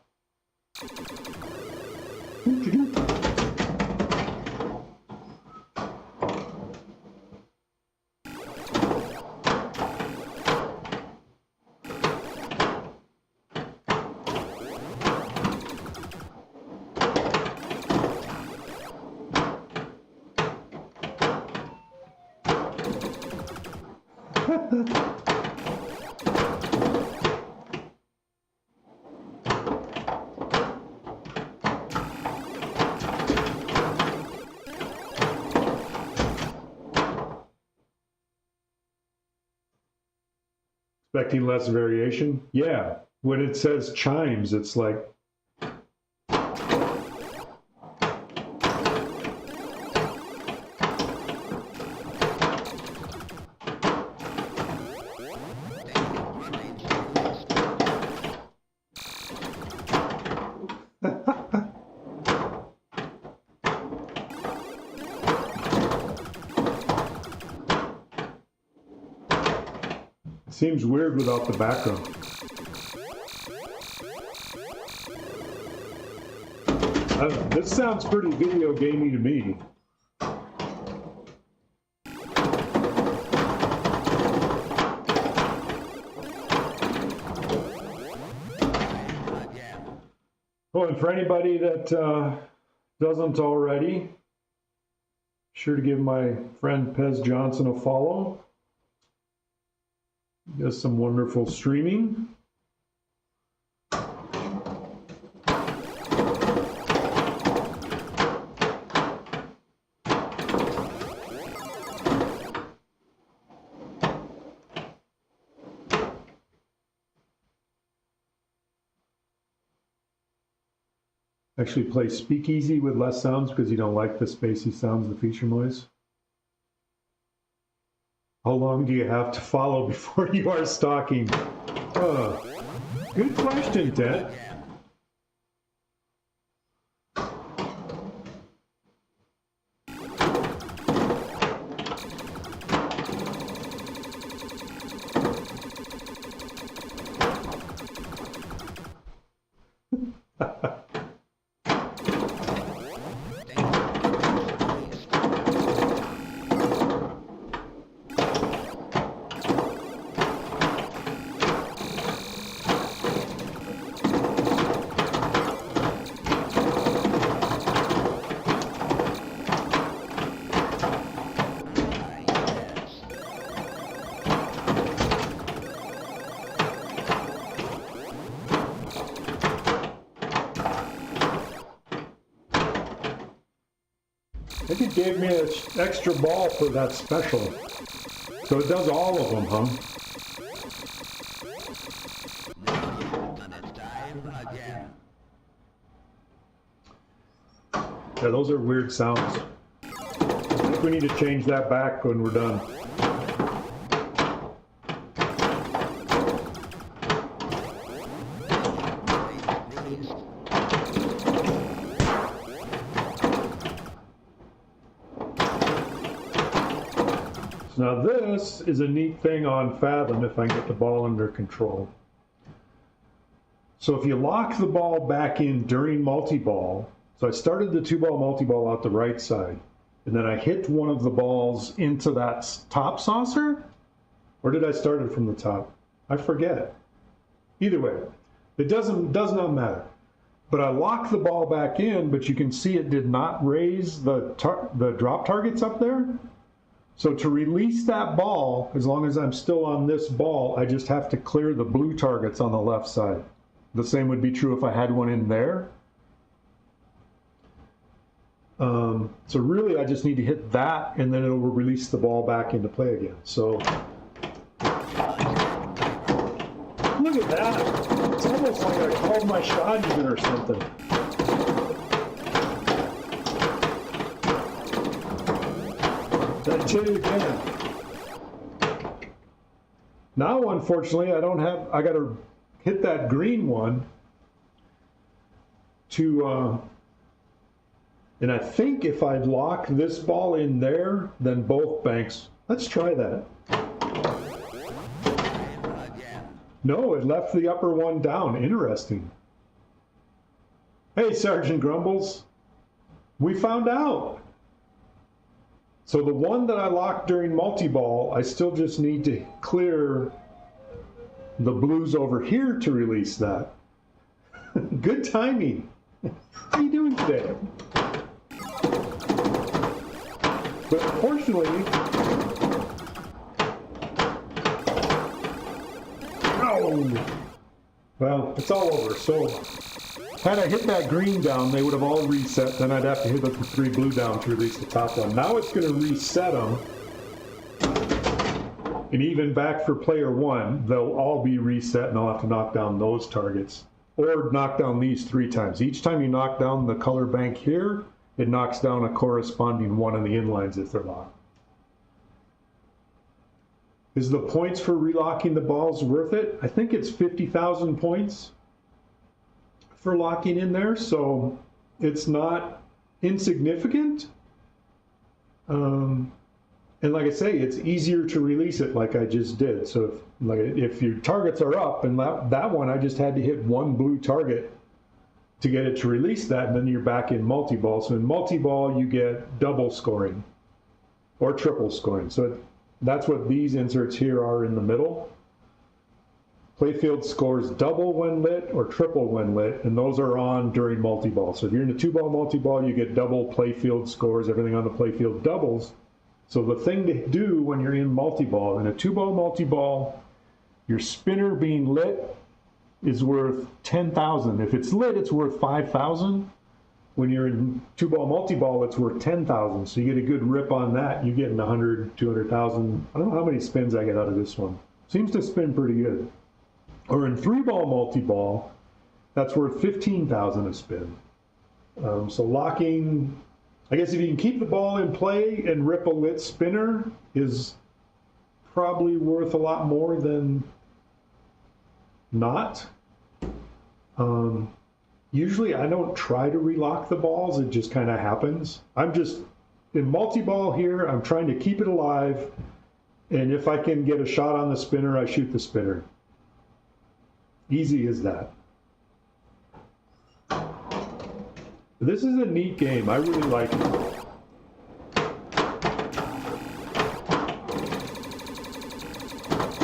Expecting less variation? Yeah. When it says chimes, it's like, seems weird without the background. I don't know, this sounds pretty video gamey to me. Oh, and for anybody that doesn't already, sure to give my friend Pez Johnson a follow. He does some wonderful streaming. Actually play speakeasy with less sounds because you don't like the spacey sounds, the feature noise. How long do you have to follow before you are stalking? Good question, Ted. I think it gave me an extra ball for that special. So it does all of them, huh? And it's time again. Yeah, those are weird sounds. I think we need to change that back when we're done. Now this is a neat thing on Fathom if I can get the ball under control. So if you lock the ball back in during multi-ball, so I started the 2-ball multi-ball out the right side, and then I hit one of the balls into that top saucer? Or did I start it from the top? I forget. Either way, it does not matter. But I locked the ball back in, but you can see it did not raise the drop targets up there. So to release that ball, as long as I'm still on this ball, I just have to clear the blue targets on the left side. The same would be true if I had one in there. So really I just need to hit that and then it will release the ball back into play again. So look at that. It's almost like I called my shot even or something. I'll tell you again. Now unfortunately I gotta hit that green one to and I think if I lock this ball in there, then both banks. Let's try that. No, it left the upper one down. Interesting. Hey, Sergeant Grumbles. We found out. So the one that I locked during multi-ball, I still just need to clear the blues over here to release that. Good timing. How are you doing today? But unfortunately, no. Well, it's all over. So had I hit that green down, they would have all reset. Then I'd have to hit the 3 blue down to release the top one. Now it's going to reset them. And even back for player 1, they'll all be reset and I'll have to knock down those targets. Or knock down these 3 times. Each time you knock down the color bank here, it knocks down a corresponding one on the inlines if they're locked. Is the points for relocking the balls worth it? I think it's 50,000 points for locking in there, so it's not insignificant. And like I say, it's easier to release it like I just did. So if your targets are up, and that one I just had to hit one blue target to get it to release that, and then you're back in multi-ball. So in multi-ball, you get double scoring or triple scoring. So that's what these inserts here are in the middle. Playfield scores double when lit or triple when lit, and those are on during multi-ball. So if you're in a 2-ball multi-ball, you get double playfield scores, everything on the playfield doubles. So the thing to do when you're in multi-ball, in a 2-ball multi-ball, your spinner being lit is worth 10,000. If it's lit, it's worth 5,000. When you're in 2-ball multi-ball, it's worth 10,000. So you get a good rip on that. You're getting 100, 200,000. I don't know how many spins I get out of this one. Seems to spin pretty good. Or in 3-ball multi-ball, that's worth 15,000 a spin. So locking, I guess if you can keep the ball in play and rip a lit spinner is probably worth a lot more than not. Usually I don't try to relock the balls, it just kind of happens. I'm just, in multi-ball here, I'm trying to keep it alive, and if I can get a shot on the spinner, I shoot the spinner. Easy as that. This is a neat game, I really like it.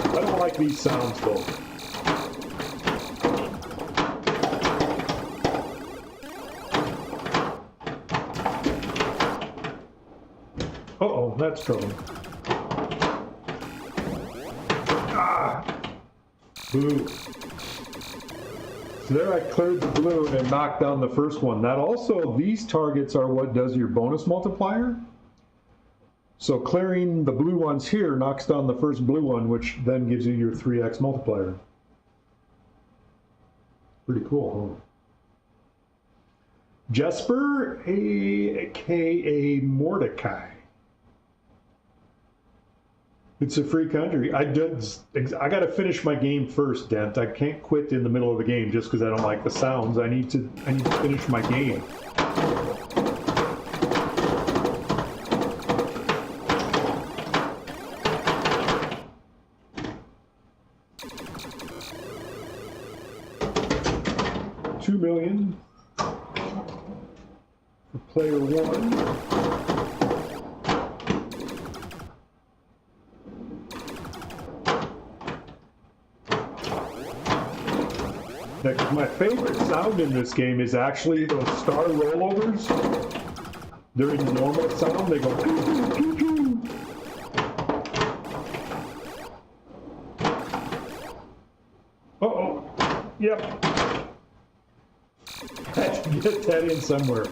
I don't like these sounds though. Uh-oh, that's trouble. Ah! Boo. So there I cleared the blue and knocked down the first one. That also, these targets are what does your bonus multiplier. So clearing the blue ones here knocks down the first blue one, which then gives you your 3x multiplier. Pretty cool, huh? Jesper, aka Mordecai. It's a free country. I got to finish my game first, Dent. I can't quit in the middle of the game just because I don't like the sounds. I need to finish my game. $2 million for player one. My favorite sound in this game is actually those star rollovers. During the normal sound, they go pew, pew, pew, pew. Uh-oh. Yep. Get that in somewhere.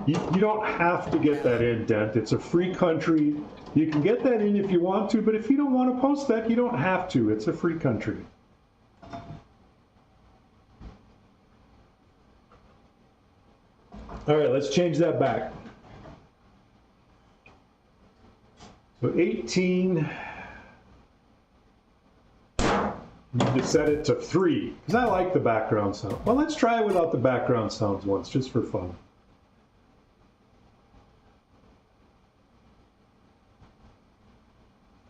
You don't have to get that in, Dent. It's a free country. You can get that in if you want to, but if you don't want to post that, you don't have to. It's a free country. All right, let's change that back. So 18, need to set it to 3, because I like the background sound. Well, let's try it without the background sounds once, just for fun.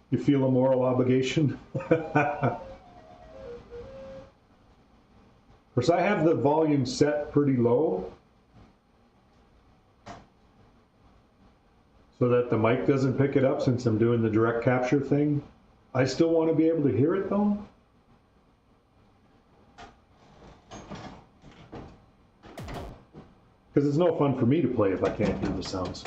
You feel a moral obligation? Of course, I have the volume set pretty low, so that the mic doesn't pick it up since I'm doing the direct capture thing. I still want to be able to hear it though. Because it's no fun for me to play if I can't hear the sounds.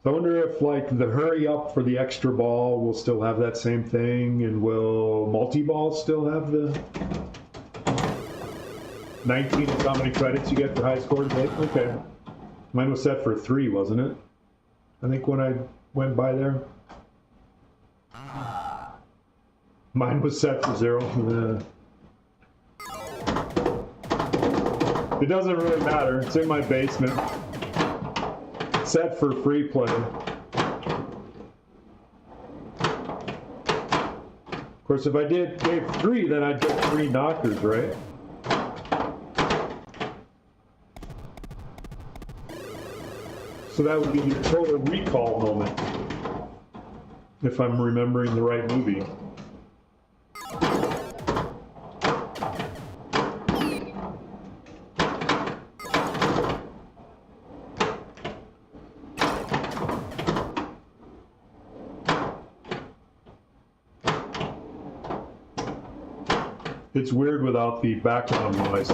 So I wonder if like the hurry up for the extra ball will still have that same thing, and will multi-ball still have the 19 is how many credits you get for high score today? Okay. Mine was set for 3, wasn't it? I think when I went by there. Mine was set for 0. It doesn't really matter. It's in my basement. Set for free play. Of course, if I gave 3, then I'd get 3 knockers, right? So that would be your total recall moment, if I'm remembering the right movie. It's weird without the background noise.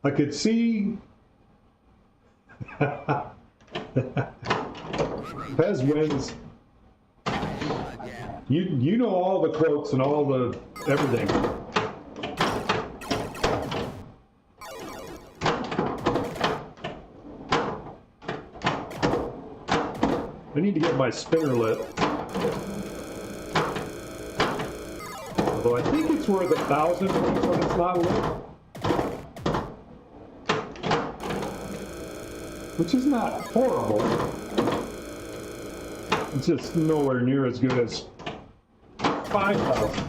I could see Pez wins. You know all the quotes and all the everything. I need to get my spinner lit. Although I think it's worth 1,000 when it's not lit. Which is not horrible. It's just nowhere near as good as 5,000.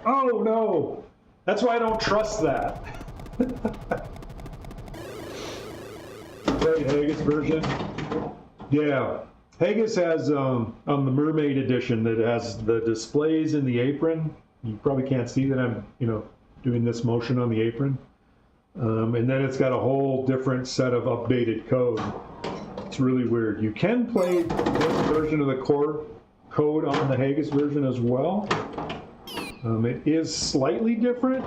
Oh no! That's why I don't trust that. Right, Haggis version. Yeah, Haggis has on the Mermaid edition that has the displays in the apron. You probably can't see that I'm, doing this motion on the apron. And then it's got a whole different set of updated code. It's really weird. You can play this version of the core code on the Haggis version as well. It is slightly different.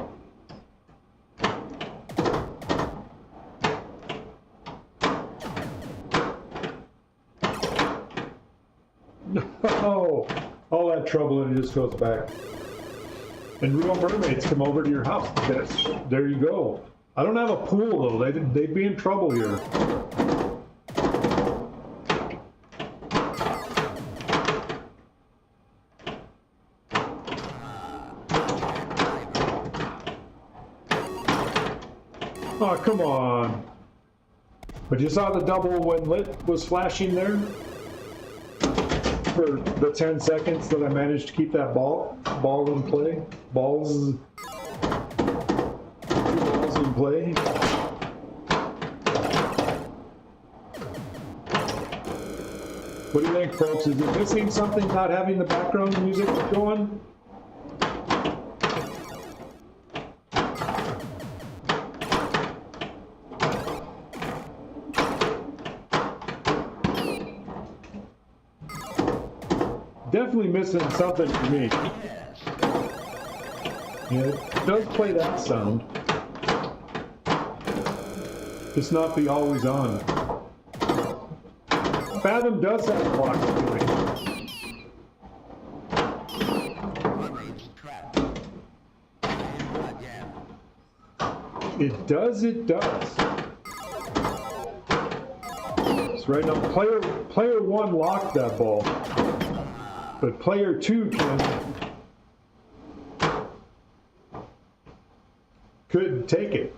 Oh, all that trouble and it just goes back. And real mermaids come over to your house. There you go. I don't have a pool though. They'd be in trouble here. Oh, come on. But you saw the double when lit was flashing there? For the 10 seconds that I managed to keep that ball in play. Balls in play. What do you think, folks? Is it missing something not having the background music going? Definitely missing something for me. Yeah, it does play that sound. Just not the always on. Fathom does have blocks doing. It does. So right now, player one locked that ball. But player two could take it.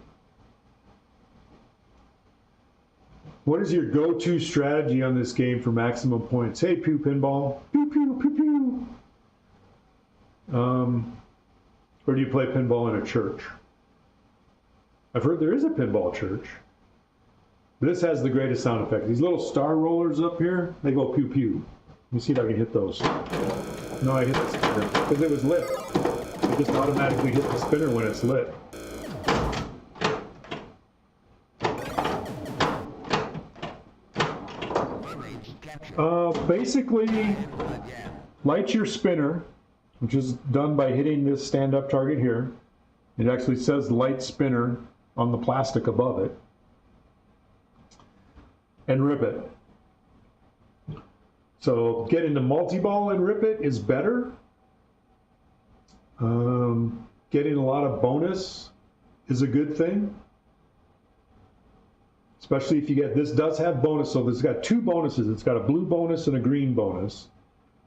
What is your go-to strategy on this game for maximum points? Hey, Pew Pinball. Pew, pew, pew, pew. Or do you play pinball in a church? I've heard there is a pinball church. This has the greatest sound effect. These little star rollers up here, they go pew, pew. Let me see if I can hit those. No, I hit the spinner because it was lit. It just automatically hit the spinner when it's lit. Basically, light your spinner, which is done by hitting this stand-up target here. It actually says light spinner on the plastic above it. And rip it. So getting the multi-ball and rip it is better. Getting a lot of bonus is a good thing. Especially if you get, this does have bonus, so it's got two bonuses. It's got a blue bonus and a green bonus.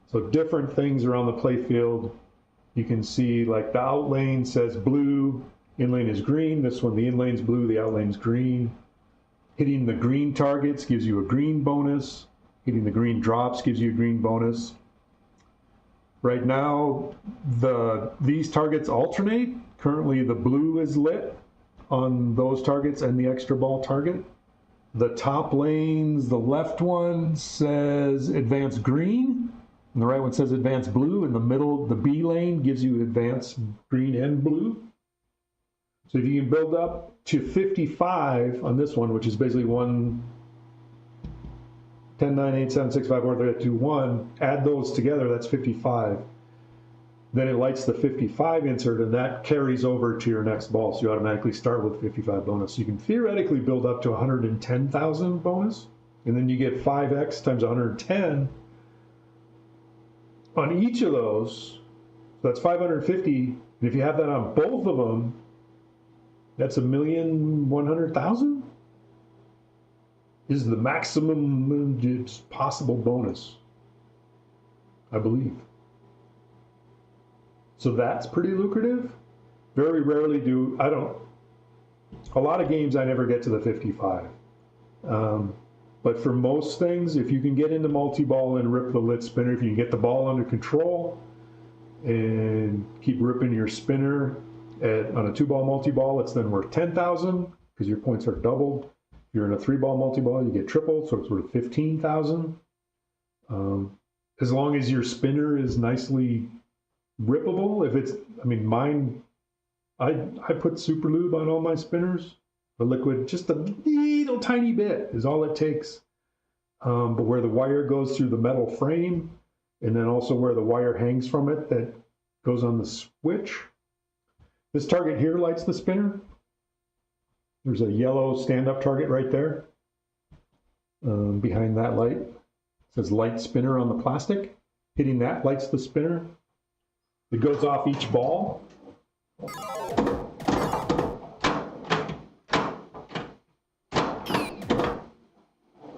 So different things around the playfield. You can see like the out lane says blue, in lane is green. This one, the in lane's blue, the out lane's green. Hitting the green targets gives you a green bonus. Hitting the green drops gives you a green bonus. Right now, these targets alternate. Currently, the blue is lit on those targets and the extra ball target. The top lanes, the left one says advanced green, and the right one says advanced blue. In the middle, the B lane gives you advanced green and blue. So if you can build up to 55 on this one, which is basically 1, 10, 9, 8, 7, 6, 5, 4, 3, 2, 1, add those together, that's 55. Then it lights the 55 insert, and that carries over to your next ball. So you automatically start with 55 bonus. So you can theoretically build up to 110,000 bonus, and then you get 5x times 110 on each of those. So that's 550. And if you have that on both of them, that's 1,100,000 is the maximum possible bonus, I believe. So that's pretty lucrative. Very rarely a lot of games I never get to the 55. But for most things, if you can get into multi-ball and rip the lit spinner, if you can get the ball under control and keep ripping your spinner on a 2-ball multi-ball, it's then worth 10,000 because your points are doubled. If you're in a 3-ball multi-ball, you get tripled, so it's worth 15,000. As long as your spinner is nicely rippable. If it's, I mean, mine, I put super lube on all my spinners. the liquid, just a little tiny bit is all it takes. But where the wire goes through the metal frame, and then also where the wire hangs from it that goes on the switch. This target here lights the spinner. There's a yellow stand-up target right there. Behind that light. It says light spinner on the plastic. Hitting that lights the spinner. It goes off each ball.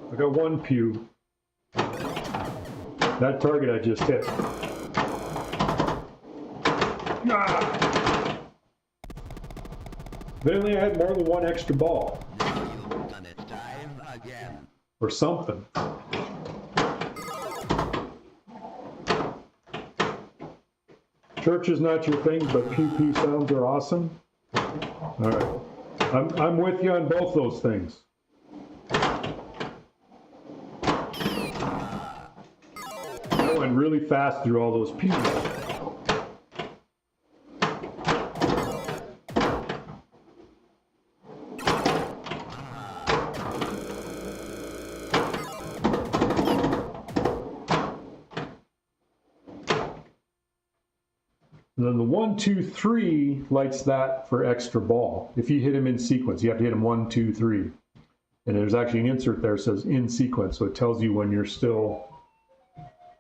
I got one pew. That target I just hit. Ah! Evidently I had more than one extra ball. And it's time again. Or something. Church is not your thing, but pew pew sounds are awesome. All right. I'm with you on both those things. I went really fast through all those pews. And then the 1, 2, 3 lights that for extra ball. If you hit them in sequence, you have to hit them 1, 2, 3. And there's actually an insert there that says in sequence, so it tells you when you're still.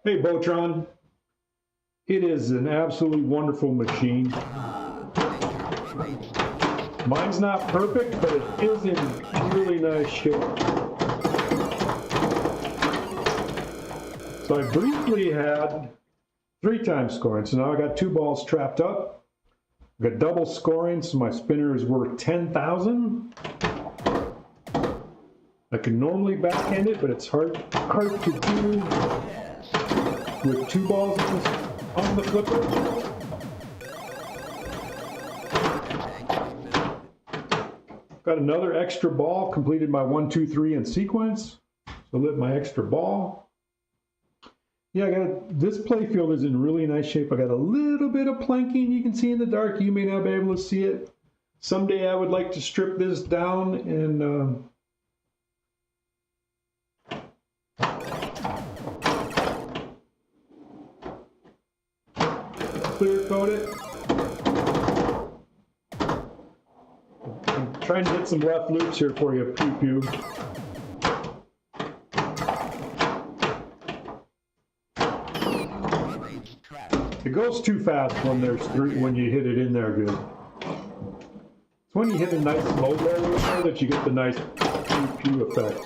Hey, Botron. It is an absolutely wonderful machine. Mine's not perfect, but it is in really nice shape. So I briefly had 3 times scoring. So now I got 2 balls trapped up. I got double scoring, so my spinner is worth 10,000. I can normally backhand it, but it's hard to do with 2 balls on the flipper. Got another extra ball, completed my 1, 2, 3 in sequence. So lit my extra ball. Yeah, this playfield is in really nice shape. I got a little bit of planking you can see in the dark. You may not be able to see it. Someday I would like to strip this down and clear coat it. I'm trying to get some left loops here for you, Pew Pew. It goes too fast when there's 3 when you hit it in there good. It's when you hit a nice low layer in there that you get the nice pew pew effect.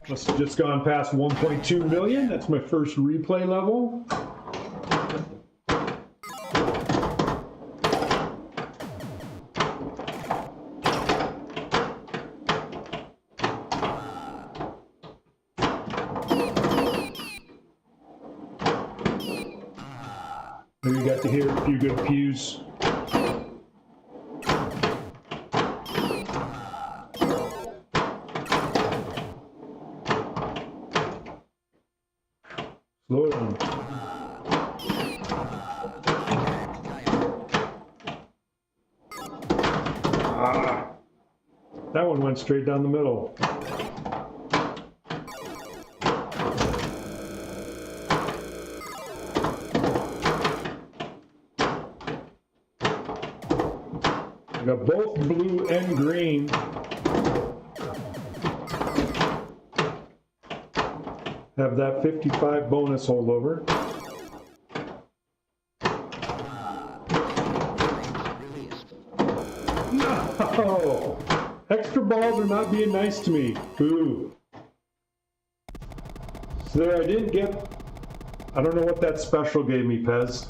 Must have just gone past 1.2 million. That's my first replay level. Maybe you got to hear a few good pews. Slow down. That one went straight down the middle. I got both blue and green. Have that 55 bonus holdover. No! Extra balls are not being nice to me. Boo. So there I didn't get, I don't know what that special gave me, Pez.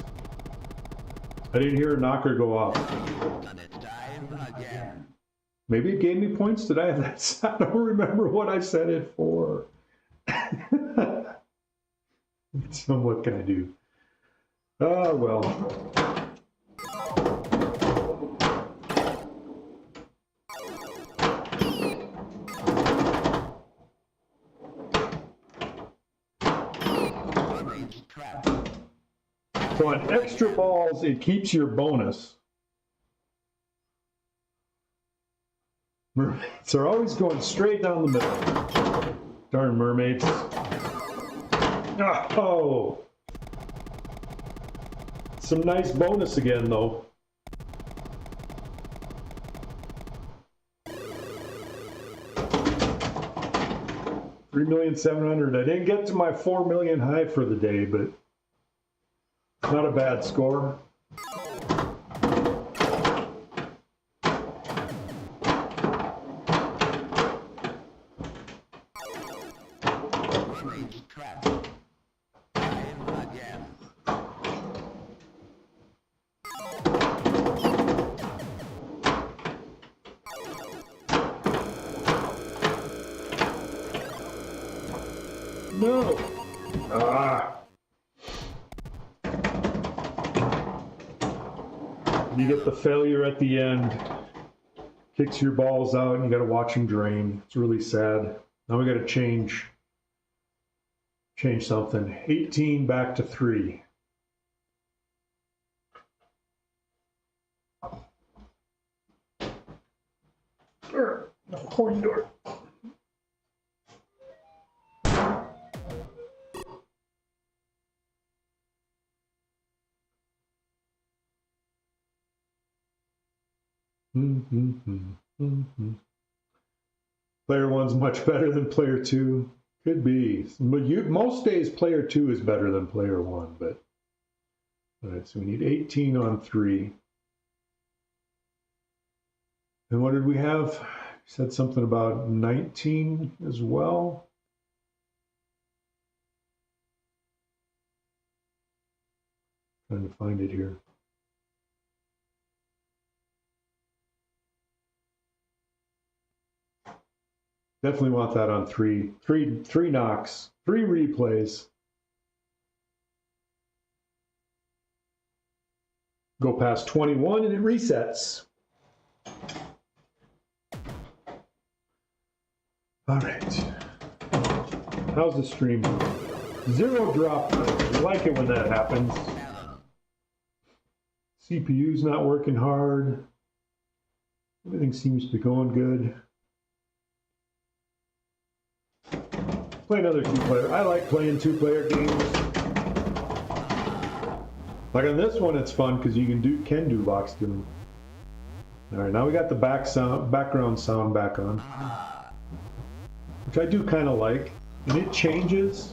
I didn't hear a knocker go off. Maybe it gave me points. Did I have that? I don't remember what I set it for. So what can I do? Oh, well. So on extra balls, it keeps your bonus. Mermaids are always going straight down the middle. Darn mermaids. Oh! Some nice bonus again, though. $3,700,000. I didn't get to my 4 million high for the day, but not a bad score. No. You get the failure at the end. Kicks your balls out and you gotta watch them drain. It's really sad. Now we gotta change something. 18 back to 3. No coin door. Player 1's much better than player 2. Could be. Most days player 2 is better than player 1, but all right, so we need 18 on 3. And what did we have? You said something about 19 as well. Trying to find it here. Definitely want that on 3. Three knocks, 3 replays. Go past 21 and it resets. All right. How's the stream? 0 drop. I like it when that happens. CPU's not working hard. Everything seems to be going good. Play another 2-player. I like playing 2-player games. Like on this one, it's fun because you can do box tuning. All right, now we got the background sound back on, which I do kind of like. And it changes.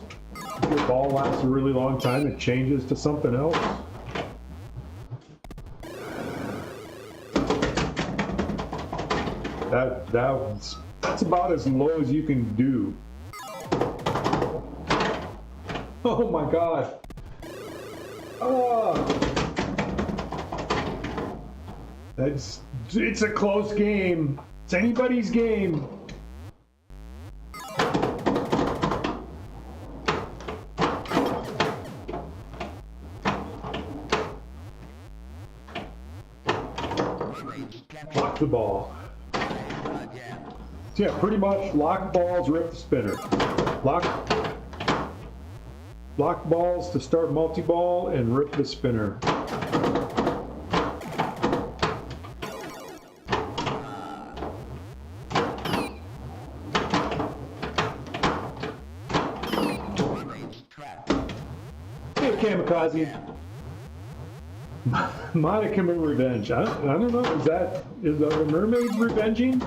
If your ball lasts a really long time, it changes to something else. That's about as low as you can do. Oh my God. Oh. It's a close game. It's anybody's game. Lock the ball. So yeah, pretty much lock balls, rip the spinner. Lock balls to start multi-ball and rip the spinner. Hey, Kamikaze. Monica Revenge. I don't know. Is the mermaids revenging?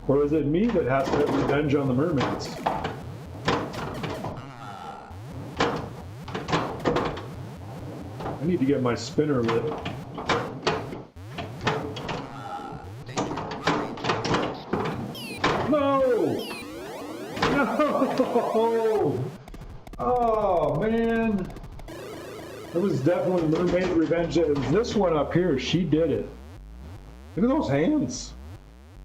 Or is it me that has to have revenge on the mermaids? I need to get my spinner lit. No! No! Oh, man. It was definitely mermaid revenge. It was this one up here. She did it. Look at those hands.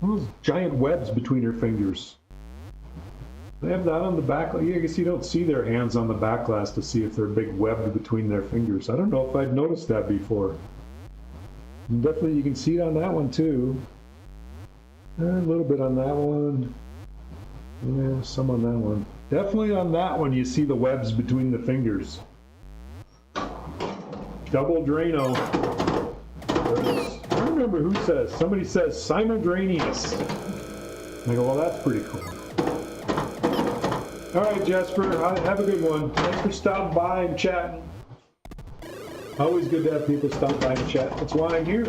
Those giant webs between her fingers. They have that on the back. Yeah, I guess you don't see their hands on the back glass to see if they're big webbed between their fingers. I don't know if I'd noticed that before. And definitely you can see it on that one too. A little bit on that one. Yeah, some on that one. Definitely on that one you see the webs between the fingers. Double Drano. I don't remember who says. Somebody says simultaneous. I go, well, that's pretty cool. All right, Jesper, have a good one. Thanks for stopping by and chatting. Always good to have people stop by and chat. That's why I'm here.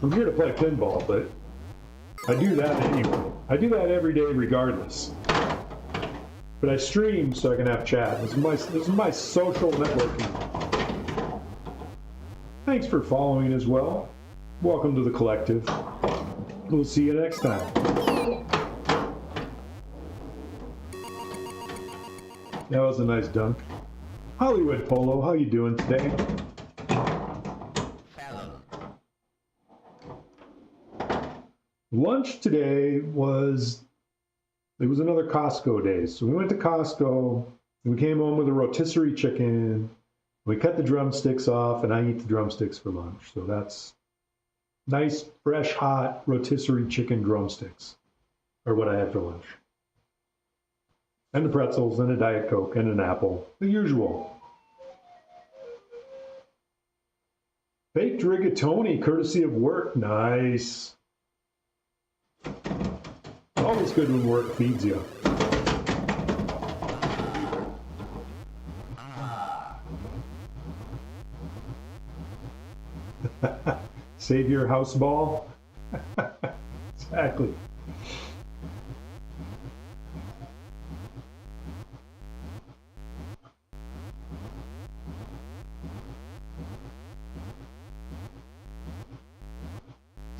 I'm here to play pinball, but I do that anyway. I do that every day regardless. But I stream so I can have chat. This is my social networking. Thanks for following as well. Welcome to the collective. We'll see you next time. That was a nice dunk. Hollywood Polo, how you doing today? Fathom. Lunch today was another Costco day. So we went to Costco, and we came home with a rotisserie chicken. We cut the drumsticks off, and I eat the drumsticks for lunch. So that's nice, fresh, hot rotisserie chicken drumsticks are what I had for lunch. And the pretzels, and a Diet Coke, and an apple. The usual. Baked rigatoni, courtesy of work. Nice. Always good when work feeds you. Save your house ball. Exactly.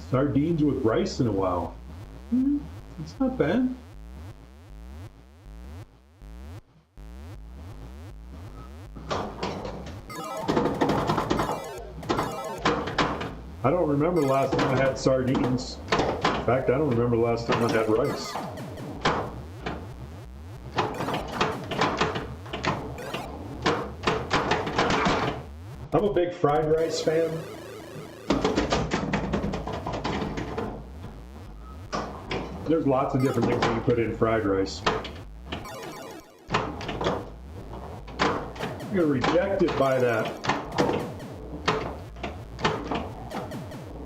Sardines with rice in a while. It's not bad. I don't remember the last time I had sardines. In fact, I don't remember the last time I had rice. I'm a big fried rice fan. There's lots of different things you can put in fried rice. You're rejected by that.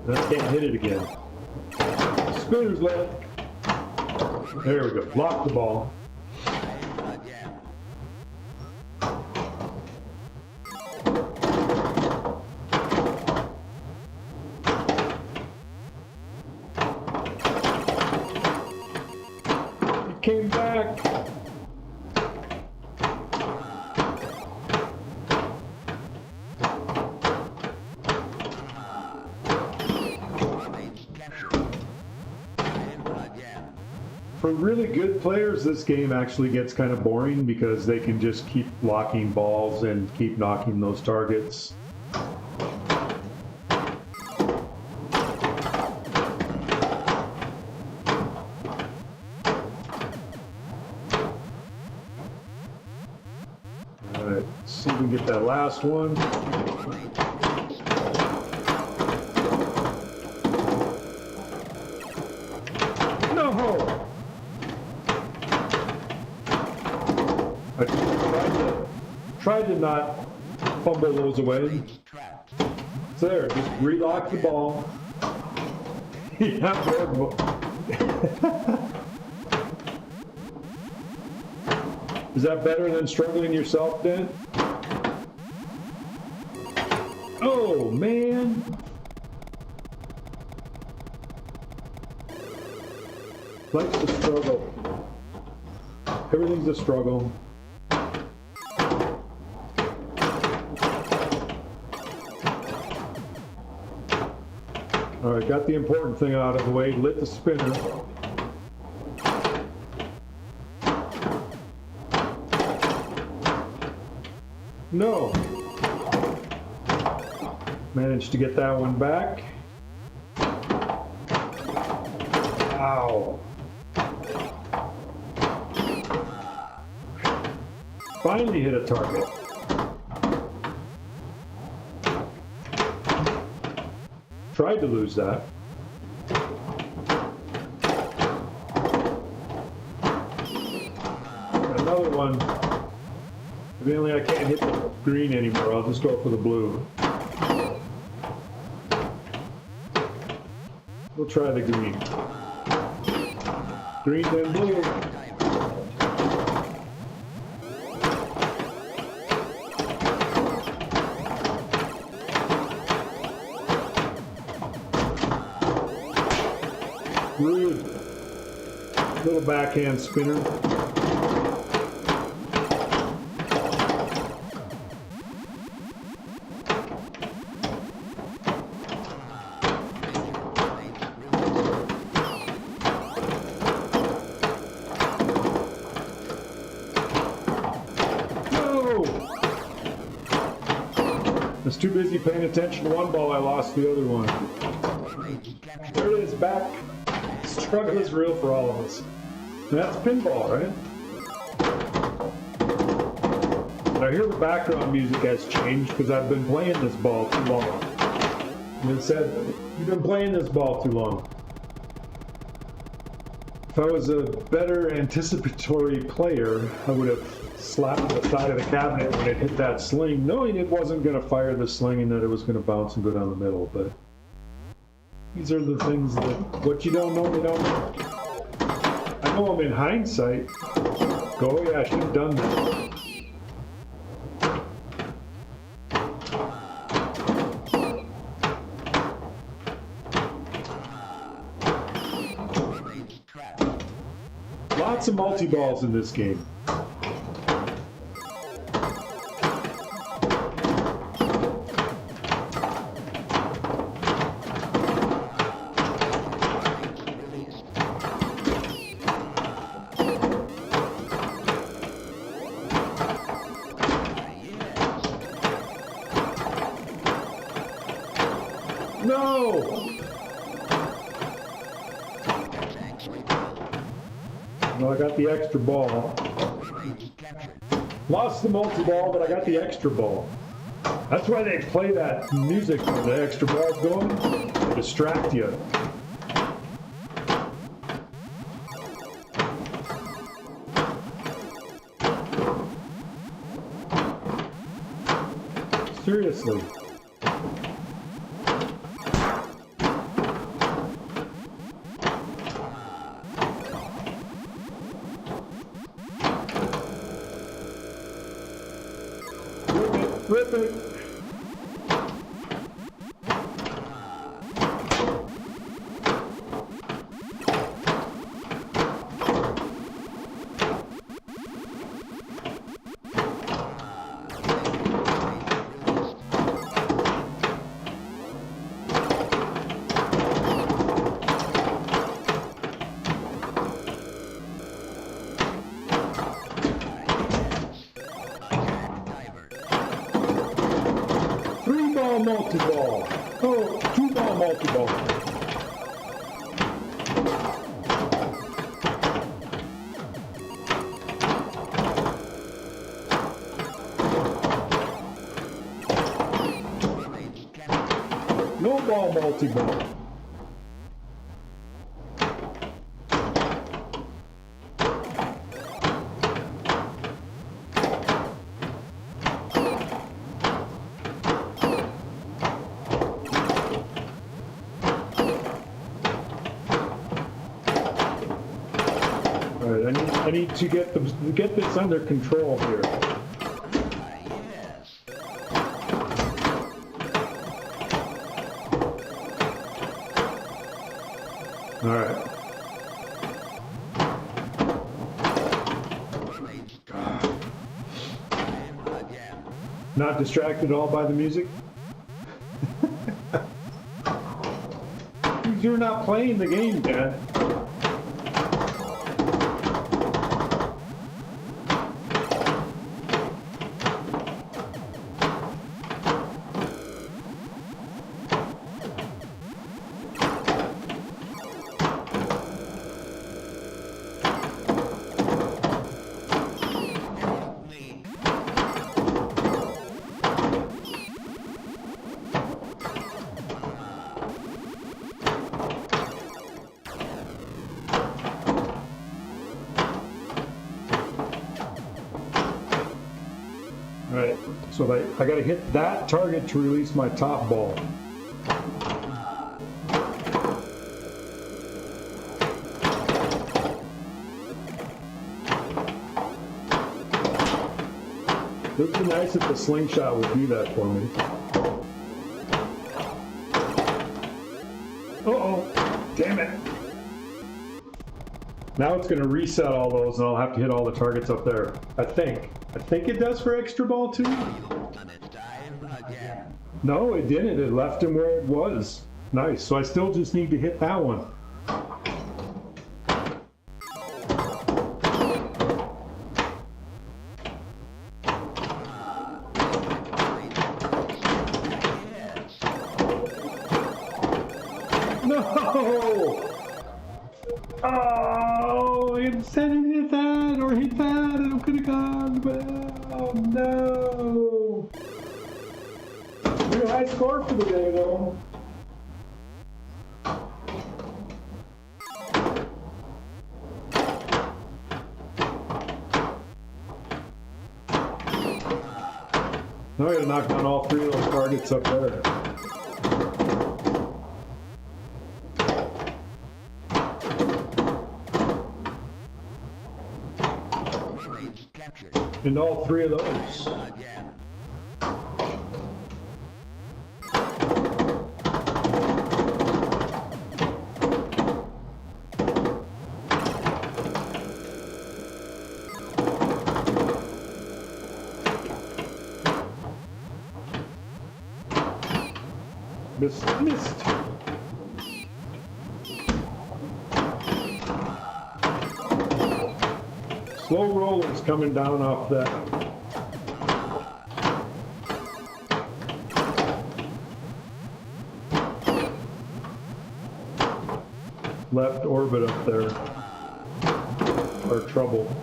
And I can't hit it again. Spooner's left. There we go. Block the ball. Again. It came back. For really good players, this game actually gets kind of boring because they can just keep blocking balls and keep knocking those targets. All right, let's see if we can get that last one. I tried to not fumble those away. So there, just relock the ball. Yeah, is that better than struggling yourself, Dan? Oh, man. Life's a struggle. Everything's a struggle. All right, got the important thing out of the way, lit the spinner. No. Managed to get that one back. Ow. Finally hit a target. Tried to lose that. Another one. Evidently I can't hit the green anymore. I'll just go for the blue. We'll try the green. Green then blue. Rude. Little backhand spinner. I was too busy paying attention to one ball, I lost the other one. There it is, back. Struggle is real for all of us. And that's pinball, right? And I hear the background music has changed because I've been playing this ball too long. And it said, you've been playing this ball too long. If I was a better anticipatory player, I would have slapped the side of the cabinet when it hit that sling, knowing it wasn't going to fire the sling and that it was going to bounce and go down the middle. But these are the things that, what you don't know, you don't know. I know them in hindsight. Go, yeah, I should have done that. Lots of multi-balls in this game. No! Well, I got the extra ball. Lost the multi-ball, but I got the extra ball. That's why they play that music when the extra ball's going, to distract you. Seriously. Rip it. Three-ball multi-ball. Oh, two-ball multi-ball. No ball multi-ball. I need to get this under control here. All right. Not distracted at all by the music? You're not playing the game, Dad. So I got to hit that target to release my top ball. It would be nice if the slingshot would do that for me. Uh-oh, damn it. Now it's going to reset all those and I'll have to hit all the targets up there. I think it does for extra ball too. And it's time again. No, it didn't. It left him where it was. Nice. So I still just need to hit that one. No! Oh, I said it hit that or hit that and I could have gone, but oh no! Pretty high score for the day though. Now I gotta knock down all three of those targets up there. And all three of those. Again. Missed. Slow rollers coming down off that. Left orbit up there. Or trouble.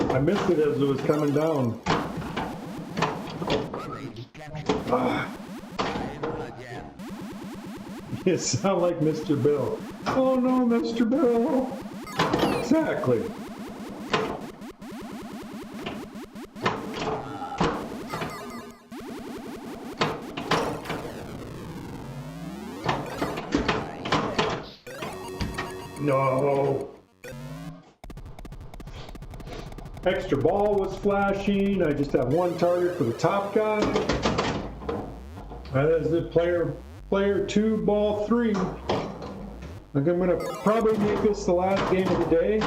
I missed it as it was coming down. Ah. You sound like Mr. Bill. Oh no, Mr. Bill. Exactly. No. Extra ball was flashing. I just have one target for the top guy. That is the player 2, ball 3. I'm going to probably make this the last game of the day.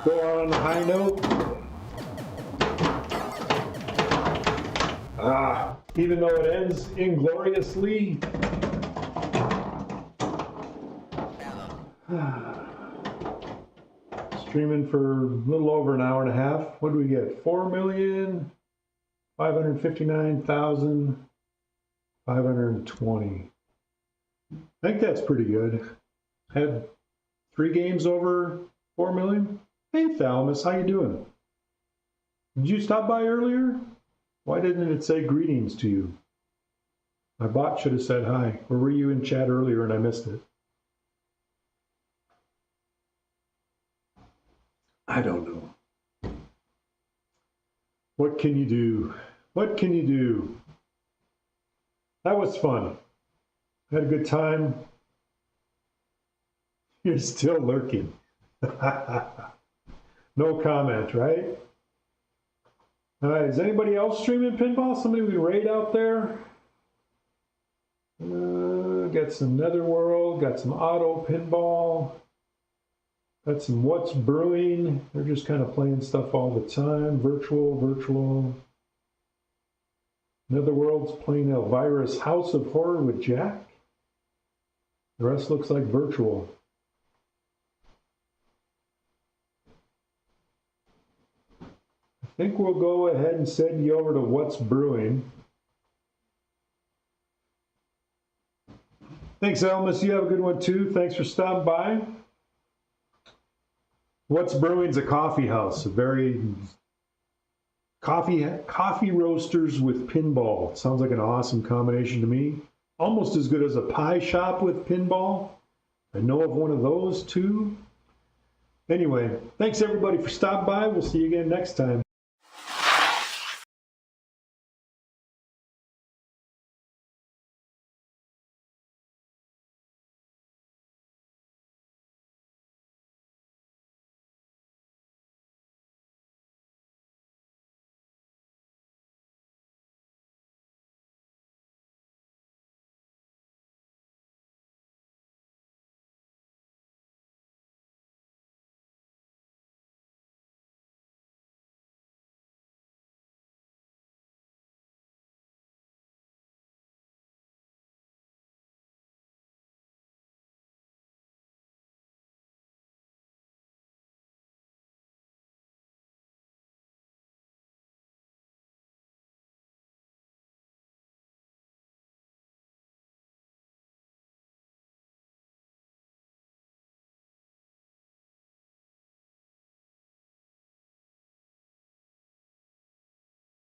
Go on a high note. Even though it ends ingloriously. Streaming for a little over an hour and a half. What do we get? 4,559,520. I think that's pretty good. Had 3 games over 4 million. Hey Thalamus, how you doing? Did you stop by earlier? Why didn't it say greetings to you? My bot should have said hi. Or were you in chat earlier and I missed it? I don't know. What can you do? What can you do? That was fun. Had a good time. You're still lurking. No comment, right? All right, is anybody else streaming pinball? Somebody we raid out there? Got some Netherworld, got some auto pinball. Got some What's Brewing. They're just kind of playing stuff all the time. Virtual. Netherworld's playing Elvira's House of Horror with Jack. The rest looks like virtual. I think we'll go ahead and send you over to What's Brewing. Thanks, Elmas. You have a good one too. Thanks for stopping by. What's Brewing's a coffee house, a very coffee roasters with pinball. Sounds like an awesome combination to me. Almost as good as a pie shop with pinball. I know of one of those too. Anyway, thanks everybody for stopping by. We'll see you again next time.